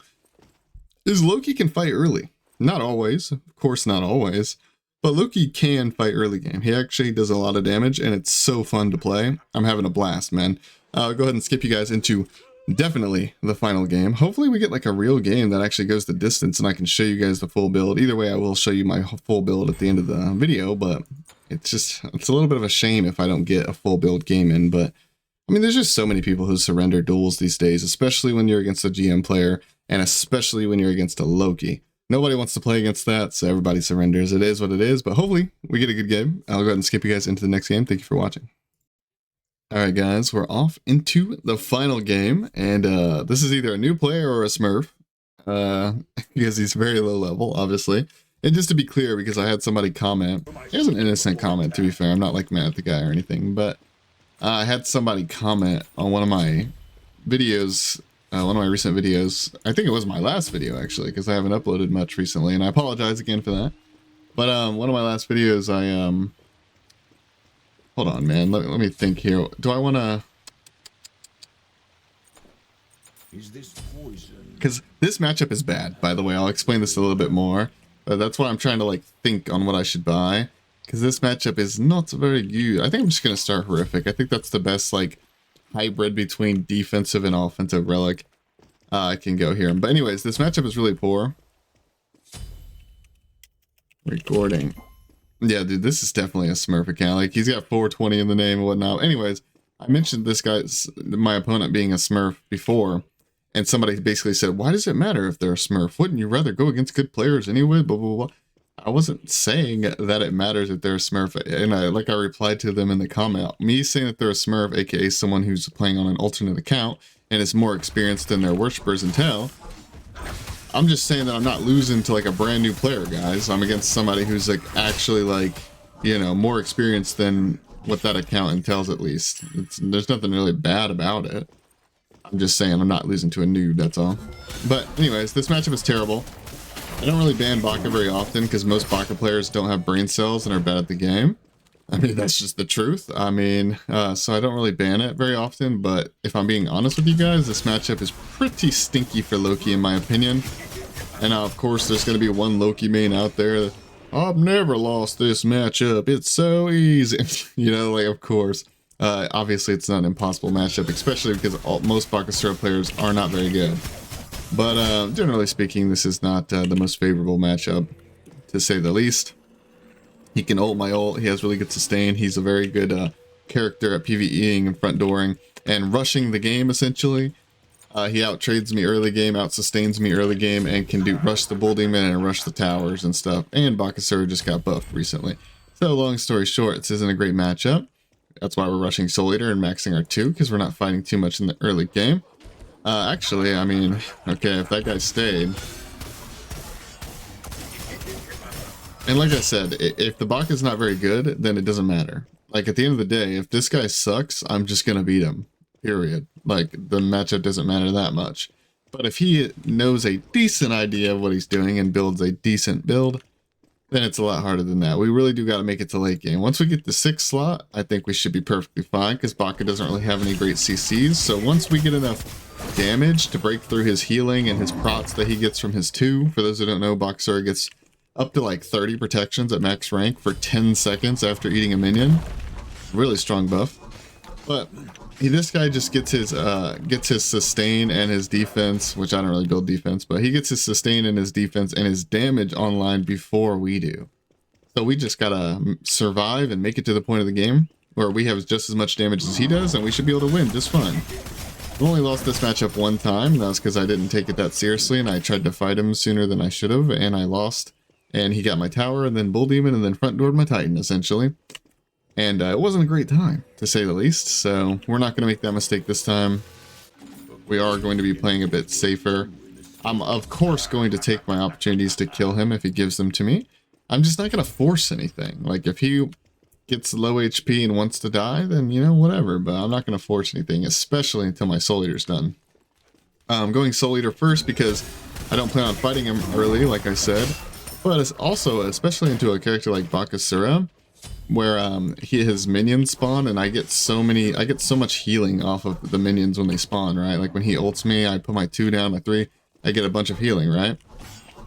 is Loki can fight early. Not always, of course not always, but Loki can fight early game. He actually does a lot of damage and it's so fun to play. I'm having a blast, man. I'll go ahead and skip you guys into definitely the final game. Hopefully we get like a real game that actually goes the distance and I can show you guys the full build. Either way, I will show you my full build at the end of the video, but it's a little bit of a shame if I don't get a full build game in. But I mean, there's just so many people who surrender duels these days, especially when you're against a GM player and especially when you're against a Loki. Nobody wants to play against that, so everybody surrenders. It is what it is, but hopefully we get a good game. I'll go ahead and skip you guys into the next game. Thank you for watching. Alright guys, we're off into the final game, and this is either a new player or a smurf, because he's very low level, obviously. And just to be clear, because I had somebody comment, it was an innocent comment to be fair, I'm not like mad at the guy or anything, but I had somebody comment on one of my videos, one of my recent videos. I think it was my last video actually, because I haven't uploaded much recently, and I apologize again for that. But one of my last videos, hold on, man. Let me think here. Do I want to? Is this poison? Because this matchup is bad, by the way. I'll explain this a little bit more. But that's why I'm trying to like think on what I should buy. Because this matchup is not very good. I think I'm just gonna start horrific. I think that's the best like hybrid between defensive and offensive relic I can go here. But anyways, this matchup is really poor. Recording. Yeah, dude, this is definitely a Smurf account. Like, he's got 420 in the name and whatnot. Anyways, I mentioned this guy's, my opponent being a Smurf before, and somebody basically said, why does it matter if they're a Smurf? Wouldn't you rather go against good players anyway? Blah, blah, blah. I wasn't saying that it matters if they're a Smurf, and I replied to them in the comment. Me saying that they're a Smurf, aka someone who's playing on an alternate account, and is more experienced than their worshippers and tell. I'm just saying that I'm not losing to like a brand new player, guys. I'm against somebody who's like actually like, you know, more experienced than what that account entails at least. There's nothing really bad about it. I'm just saying I'm not losing to a noob, that's all. But anyways, this matchup is terrible. I don't really ban Baka very often because most Baka players don't have brain cells and are bad at the game. I mean, that's just the truth. I mean, so I don't really ban it very often, but if I'm being honest with you guys, this matchup is pretty stinky for Loki in my opinion. And of course, there's going to be one Loki main out there that, I've never lost this matchup, it's so easy. You know, like, of course. Obviously, it's not an impossible matchup, especially because most Bakasura players are not very good. But generally speaking, this is not the most favorable matchup, to say the least. He can ult my ult, he has really good sustain, he's a very good character at PvEing and front dooring and rushing the game essentially. He out trades me early game, out sustains me early game, and can rush the bull demon and rush the towers and stuff. And Bakasura just got buffed recently. So long story short, this isn't a great matchup. That's why we're rushing Soul Eater and maxing our 2, because we're not fighting too much in the early game. Actually, I mean, okay, if that guy stayed. And like I said, if the Baka's not very good, then it doesn't matter. Like, at the end of the day, if this guy sucks, I'm just gonna beat him. Period. Like, the matchup doesn't matter that much. But if he knows a decent idea of what he's doing and builds a decent build, then it's a lot harder than that. We really do got to make it to late game. Once we get the 6th slot, I think we should be perfectly fine, because Baka doesn't really have any great CCs. So once we get enough damage to break through his healing and his procs that he gets from his 2, for those who don't know, Bakasura gets up to like 30 protections at max rank for 10 seconds after eating a minion. Really strong buff. But this guy just gets his sustain and his defense, which I don't really build defense, but he gets his sustain and his defense and his damage online before we do. So we just gotta survive and make it to the point of the game where we have just as much damage as he does, and we should be able to win just fine. I've only lost this matchup one time, and that was because I didn't take it that seriously, and I tried to fight him sooner than I should have, and I lost. And he got my tower, and then Bull Demon, and then front doored my Titan, essentially. And it wasn't a great time, to say the least, so we're not going to make that mistake this time. We are going to be playing a bit safer. I'm, of course, going to take my opportunities to kill him if he gives them to me. I'm just not going to force anything. Like, if he gets low HP and wants to die, then, you know, whatever. But I'm not going to force anything, especially until my Soul Eater's done. I'm going Soul Eater first because I don't plan on fighting him early, like I said. But it's also, especially into a character like Bakasura, where his minions spawn, and I get so much healing off of the minions when they spawn, right? Like when he ults me, I put my 2 down, my 3, I get a bunch of healing, right?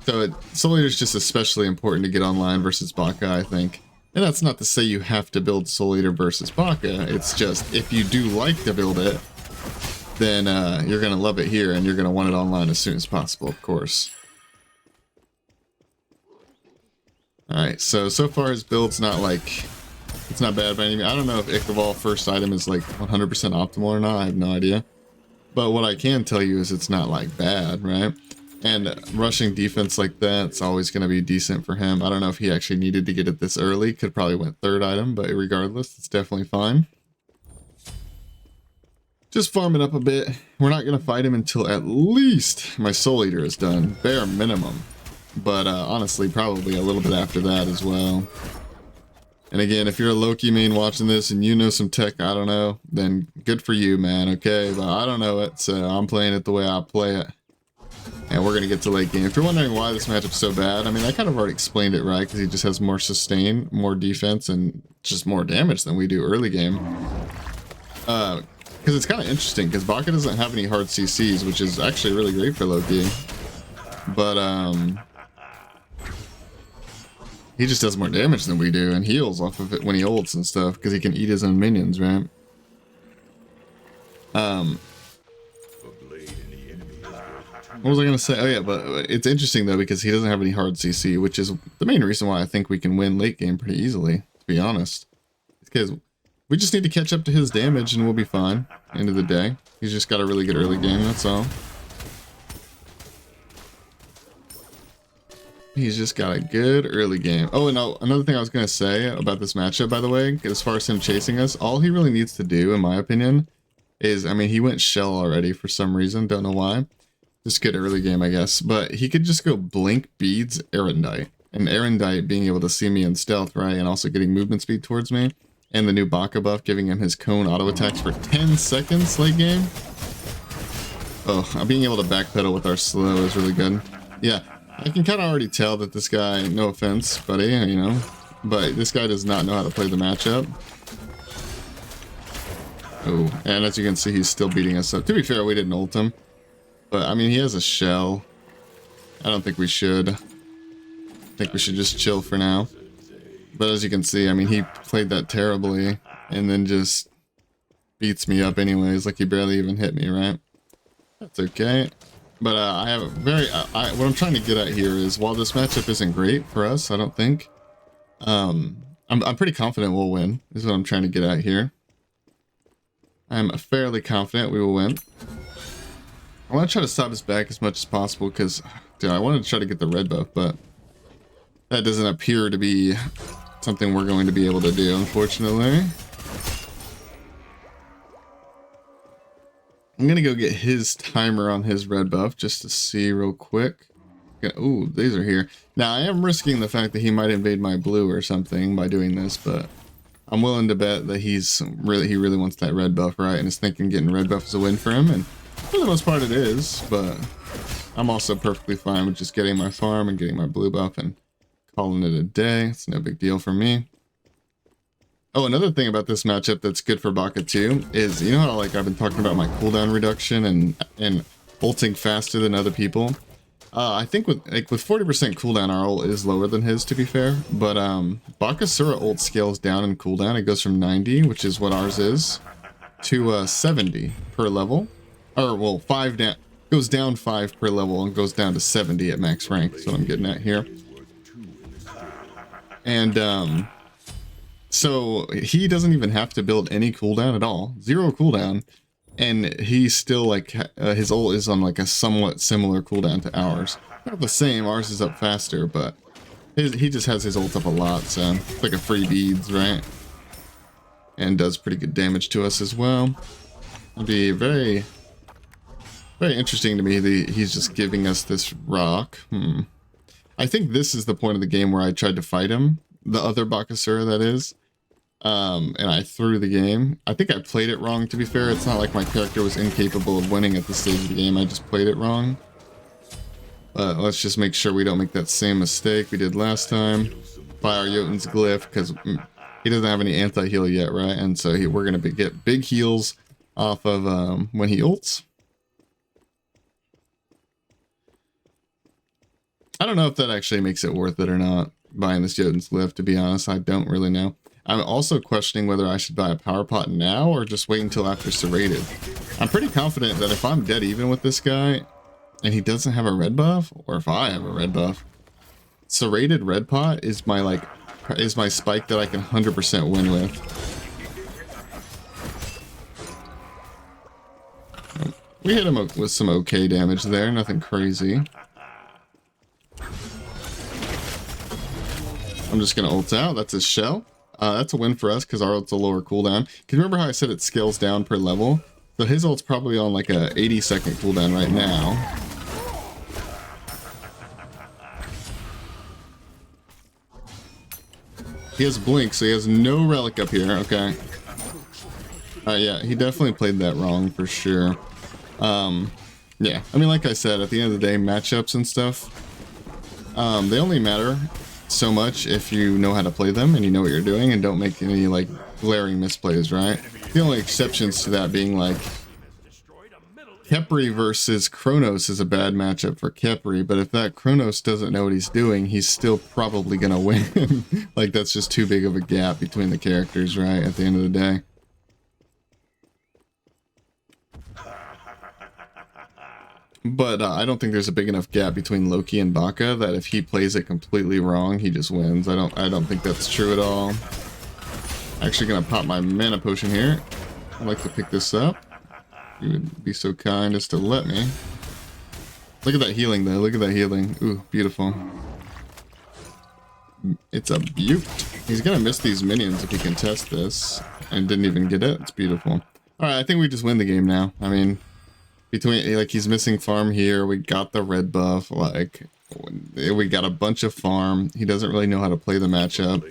So Soul Eater is just especially important to get online versus Baka, I think. And that's not to say you have to build Soul Eater versus Baka, it's just if you do like to build it, then you're going to love it here, and you're going to want it online as soon as possible, of course. Alright, so far his build's not like, it's not bad by any means. I don't know if Ichthval first item is like 100% optimal or not, I have no idea. But what I can tell you is it's not like bad, right? And rushing defense like that's always going to be decent for him. I don't know if he actually needed to get it this early, could probably went 3rd item, but regardless, it's definitely fine. Just farm it up a bit. We're not going to fight him until at least my Soul Eater is done, bare minimum. But honestly, probably a little bit after that as well. And again, if you're a Loki main watching this and you know some tech, I don't know, then good for you, man, okay? But I don't know it, so I'm playing it the way I play it. And we're going to get to late game. If you're wondering why this matchup's so bad, I mean, I kind of already explained it, right? Because he just has more sustain, more defense, and just more damage than we do early game. Because it's kind of interesting, because Baka doesn't have any hard CCs, which is actually really great for Loki. But, he just does more damage than we do and heals off of it when he ults and stuff because he can eat his own minions, right? What was I going to say? Oh yeah, but it's interesting though because he doesn't have any hard CC, which is the main reason why I think we can win late game pretty easily, to be honest. Because we just need to catch up to his damage and we'll be fine. End of the day. He's just got a really good early game, that's all. He's just got a good early game. Oh, and another thing I was going to say about this matchup, by the way, as far as him chasing us, all he really needs to do, in my opinion, is, I mean, he went shell already for some reason. Don't know why. Just good early game, I guess. But he could just go blink beads Erendite. And Erendite being able to see me in stealth, right? And also getting movement speed towards me. And the new Baka buff giving him his cone auto attacks for 10 seconds late game. Oh, being able to backpedal with our slow is really good. Yeah. I can kind of already tell that this guy, no offense, buddy, you know, but this guy does not know how to play the matchup. Oh, and as you can see, he's still beating us up. To be fair, we didn't ult him, but I mean, he has a shell. I don't think we should. I think we should just chill for now. But as you can see, I mean, he played that terribly and then just beats me up anyways, like he barely even hit me, right? That's okay. But I have a very, what I'm trying to get at here is while this matchup isn't great for us, I don't think, I'm pretty confident we'll win, is what I'm trying to get at here. I'm fairly confident we will win. I want to try to stop his back as much as possible because, dude, I wanted to try to get the red buff, but that doesn't appear to be something we're going to be able to do, unfortunately. I'm gonna go get his timer on his red buff just to see real quick. Ooh, these are here. Now I am risking the fact that he might invade my blue or something by doing this, but I'm willing to bet that he really wants that red buff, right? And is thinking getting red buff is a win for him, and for the most part it is, but I'm also perfectly fine with just getting my farm and getting my blue buff and calling it a day. It's no big deal for me. Oh, another thing about this matchup that's good for Baka too is, you know how like I've been talking about my cooldown reduction and ulting faster than other people? I think with 40% cooldown, our ult is lower than his, to be fair. But Bakasura ult scales down in cooldown. It goes from 90, which is what ours is, to 70 per level. Or, well, 5 down. Goes down 5 per level and goes down to 70 at max rank. That's what I'm getting at here. And, so he doesn't even have to build any cooldown at all. 0 cooldown. And he's still like, his ult is on like a somewhat similar cooldown to ours. Not the same, ours is up faster, but he just has his ult up a lot, so it's like a free beads, right? And does pretty good damage to us as well. It'll be very, very interesting to me that he's just giving us this rock. I think this is the point of the game where I tried to fight him. The other Bakasura, that is. And I threw the game. I think I played it wrong, to be fair. It's not like my character was incapable of winning at this stage of the game. I just played it wrong. But let's just make sure we don't make that same mistake we did last time. Buy our Jotun's Glyph, because he doesn't have any anti-heal yet, right? And so we're going to get big heals off of when he ults. I don't know if that actually makes it worth it or not, buying this Jotun's Glyph, to be honest. I don't really know. I'm also questioning whether I should buy a power pot now or just wait until after Serrated. I'm pretty confident that if I'm dead even with this guy and he doesn't have a red buff, or if I have a red buff, Serrated red pot is my spike that I can 100% win with. We hit him with some okay damage there, nothing crazy. I'm just gonna ult out. That's his shell. That's a win for us because our ult's a lower cooldown. Can you remember how I said it scales down per level? So his ult's probably on like a 80-second cooldown right now. He has blink, so he has no relic up here. Okay. Yeah, he definitely played that wrong for sure. Yeah, I mean, like I said, at the end of the day, matchups and stuff, they only matter so much if you know how to play them and you know what you're doing and don't make any like glaring misplays, right? The only exceptions to that being like Khepri versus Kronos is a bad matchup for Khepri, but if that Kronos doesn't know what he's doing, he's still probably gonna win. Like, that's just too big of a gap between the characters, right? At the end of the day. But I don't think there's a big enough gap between Loki and Baka that if he plays it completely wrong, he just wins. I don't think that's true at all. Actually gonna pop my mana potion here. I'd like to pick this up. You would be so kind as to let me. Look at that healing though. Look at that healing. Ooh, beautiful. It's a beaut. He's gonna miss these minions if he can test this. And didn't even get it. It's beautiful. Alright, I think we just win the game now. I mean, between, like, he's missing farm here, we got the red buff, like, we got a bunch of farm, he doesn't really know how to play the matchup,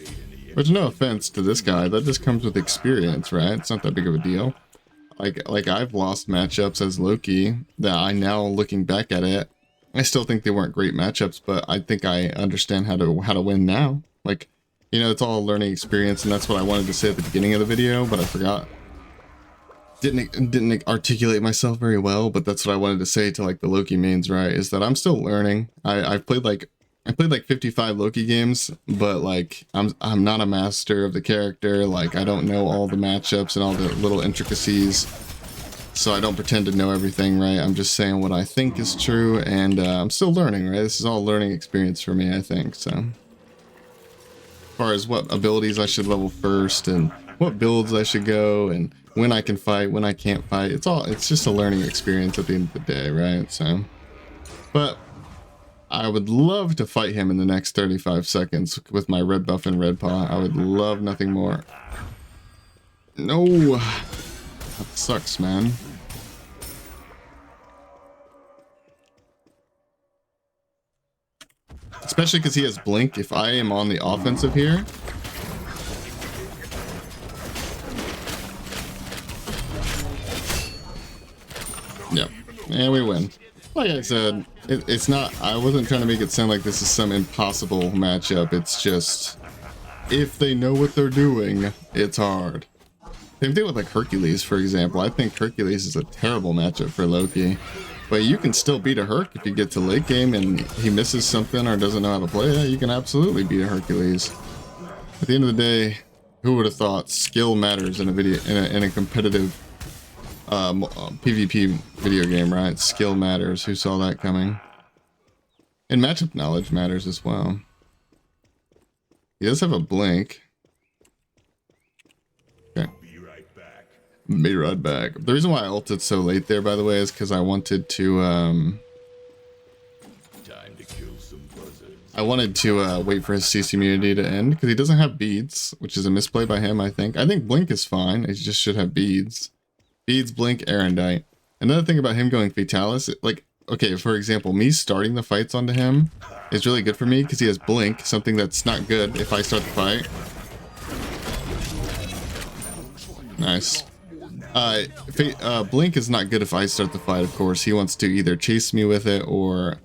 which, no offense to this guy, that just comes with experience, right? It's not that big of a deal. Like I've lost matchups as Loki that I now, looking back at it, I still think they weren't great matchups, but I think I understand how to win now. Like, you know, it's all a learning experience, and that's what I wanted to say at the beginning of the video, but I forgot. Didn't articulate myself very well, but that's what I wanted to say to like the Loki mains, right? Is that I'm still learning. I played like 55 Loki games, but like I'm not a master of the character. Like, I don't know all the matchups and all the little intricacies, so I don't pretend to know everything, right? I'm just saying what I think is true, and I'm still learning, right? This is all learning experience for me, I think. So, as far as what abilities I should level first and what builds I should go and when I can fight, when I can't fight, it's just a learning experience at the end of the day, right? So, but I would love to fight him in the next 35 seconds with my red buff and red paw. I would love nothing more. No, that sucks, man. Especially because he has blink. If I am on the offensive here, yep, and we win. Like I said, it's not, I wasn't trying to make it sound like this is some impossible matchup. It's just, if they know what they're doing, it's hard. Same thing with like Hercules, for example. I think Hercules is a terrible matchup for Loki. But you can still beat a Herc if you get to late game and he misses something or doesn't know how to play it. You can absolutely beat a Hercules. At the end of the day, who would have thought skill matters in a video, in a competitive PvP video game, right? Skill matters. Who saw that coming? And matchup knowledge matters as well. He does have a blink. Okay. Be right back. The reason why I ulted so late there, by the way, is because I wanted to wait for his CC immunity to end, because he doesn't have beads, which is a misplay by him, I think. I think blink is fine. He just should have beads. Beads, blink, Erendite. Another thing about him going Fatalis, like, okay, for example, me starting the fights onto him is really good for me because he has blink, something that's not good if I start the fight. Nice. Blink is not good if I start the fight, of course. He wants to either chase me with it or...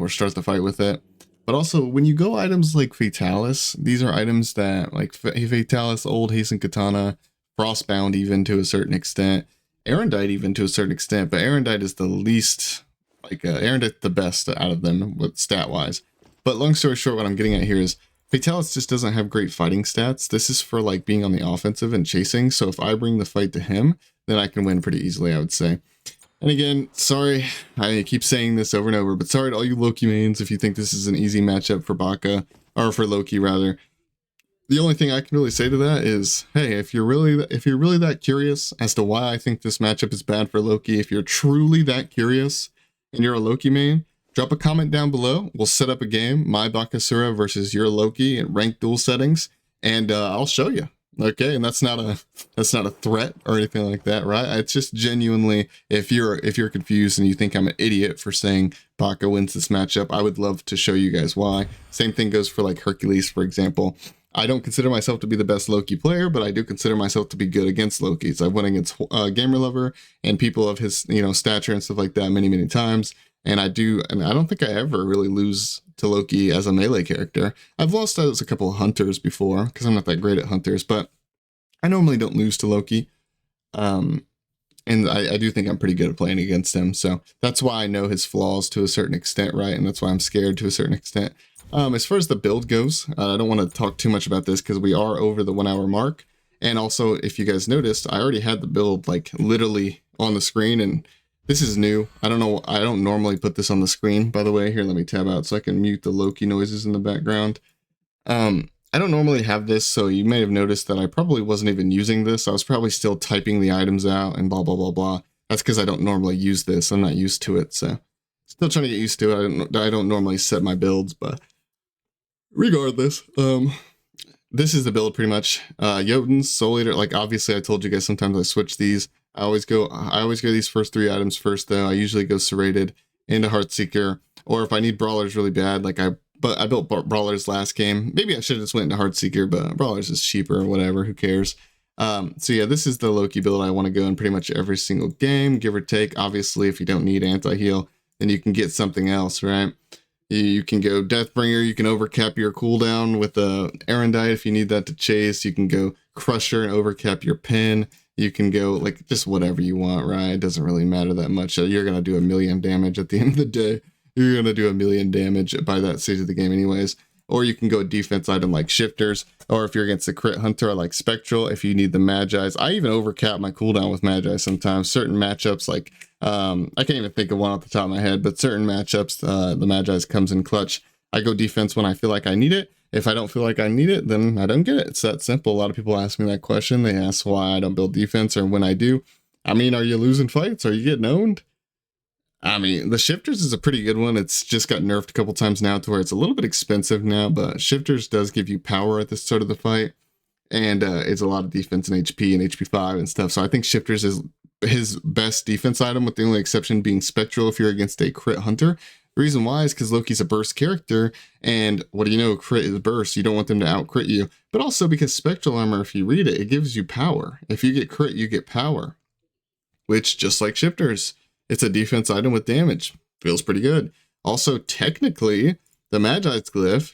start the fight with it. But also, when you go items like Fatalis, these are items that, like Fatalis, Old Hasten Katana, Frostbound even to a certain extent, Erendite even to a certain extent, but Erendite is the least, like, Erendite's the best out of them with stat-wise. But long story short, what I'm getting at here is, Fatalis just doesn't have great fighting stats. This is for, like, being on the offensive and chasing, so if I bring the fight to him, then I can win pretty easily, I would say. And again, sorry, I keep saying this over and over, but sorry to all you Loki mains if you think this is an easy matchup for Baka, or for Loki rather. The only thing I can really say to that is, hey, if you're really that curious as to why I think this matchup is bad for Loki, if you're truly that curious and you're a Loki main, drop a comment down below. We'll set up a game, my Bakasura versus your Loki in ranked duel settings, and I'll show you. Okay, and that's not a threat or anything like that, right? It's just genuinely, if you're confused and you think I'm an idiot for saying Baka wins this matchup, I would love to show you guys why. Same thing goes for like Hercules, for example. I don't consider myself to be the best Loki player, but I do consider myself to be good against Lokis. I've won against Gamer Lover and people of his, stature and stuff like that many times. And I don't think I ever really lose to Loki as a melee character. I've lost as a couple of hunters before, because I'm not that great at hunters, but I normally don't lose to Loki. And I do think I'm pretty good at playing against him, so that's why I know his flaws to a certain extent, right? And that's why I'm scared to a certain extent. As far as the build goes, I don't want to talk too much about this because we are over the 1 hour mark. And also, if you guys noticed, I already had the build like literally on the screen, and this is new. I don't know. I don't normally put this on the screen, by the way. Here, let me tab out so I can mute the Loki noises in the background. I don't normally have this, so you may have noticed that I probably wasn't even using this. I was probably still typing the items out and blah, blah, blah, blah. That's because I don't normally use this. I'm not used to it, so still trying to get used to it. I don't normally set my builds, but regardless, this is the build pretty much. Jotun's, Soul Eater, like obviously I told you guys sometimes I switch these. I always go these first 3 items first though. I usually go Serrated into Heartseeker, or if I need Brawlers really bad, like I built Brawlers last game. Maybe I should have just went into Heartseeker, but Brawlers is cheaper or whatever, who cares. So yeah, this is the Loki build I want to go in pretty much every single game, give or take. Obviously, if you don't need anti-heal, then you can get something else, right? You can go Deathbringer, you can overcap your cooldown with Erendite if you need that to chase. You can go Crusher and overcap your pin. You can go, like, just whatever you want, right? It doesn't really matter that much. You're going to do 1,000,000 damage at the end of the day. You're going to do 1,000,000 damage by that stage of the game anyways. Or you can go a defense item like Shifters, or if you're against a crit hunter, I like Spectral if you need the Magi's. I even overcap my cooldown with Magi sometimes. Certain matchups, like, I can't even think of one off the top of my head, but certain matchups, the Magi's comes in clutch. I go defense when I feel like I need it. If I don't feel like I need it, then I don't get it. It's that simple. A lot of people ask me that question. They ask why I don't build defense, or when I do. I mean, are you losing fights? Are you getting owned? I mean, the Shifters is a pretty good one. It's just got nerfed a couple times now to where it's a little bit expensive now, but Shifters does give you power at the start of the fight, and it's a lot of defense and HP and HP 5 and stuff. So I think Shifters is his best defense item, with the only exception being Spectral if you're against a crit hunter. The reason why is because Loki's a burst character, and what do you know, crit is burst. You don't want them to out crit you, but also because Spectral Armor, if you read it, it gives you power. If you get crit, you get power, which, just like Shifters, it's a defense item with damage. Feels pretty good. Also, technically, the Magi's Glyph,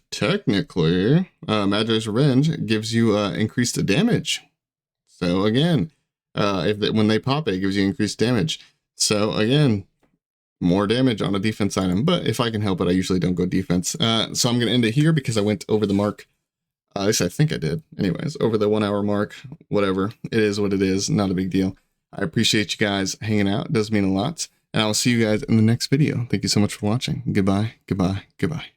Magi's Revenge, gives you increased damage. So again, when they pop it gives you increased damage. So again, more damage on a defense item. But if I can help it, I usually don't go defense. So I'm going to end it here because I went over the mark. At least I think I did. Anyways, over the 1 hour mark, whatever. It is what it is. Not a big deal. I appreciate you guys hanging out. It does mean a lot. And I will see you guys in the next video. Thank you so much for watching. Goodbye, goodbye, goodbye.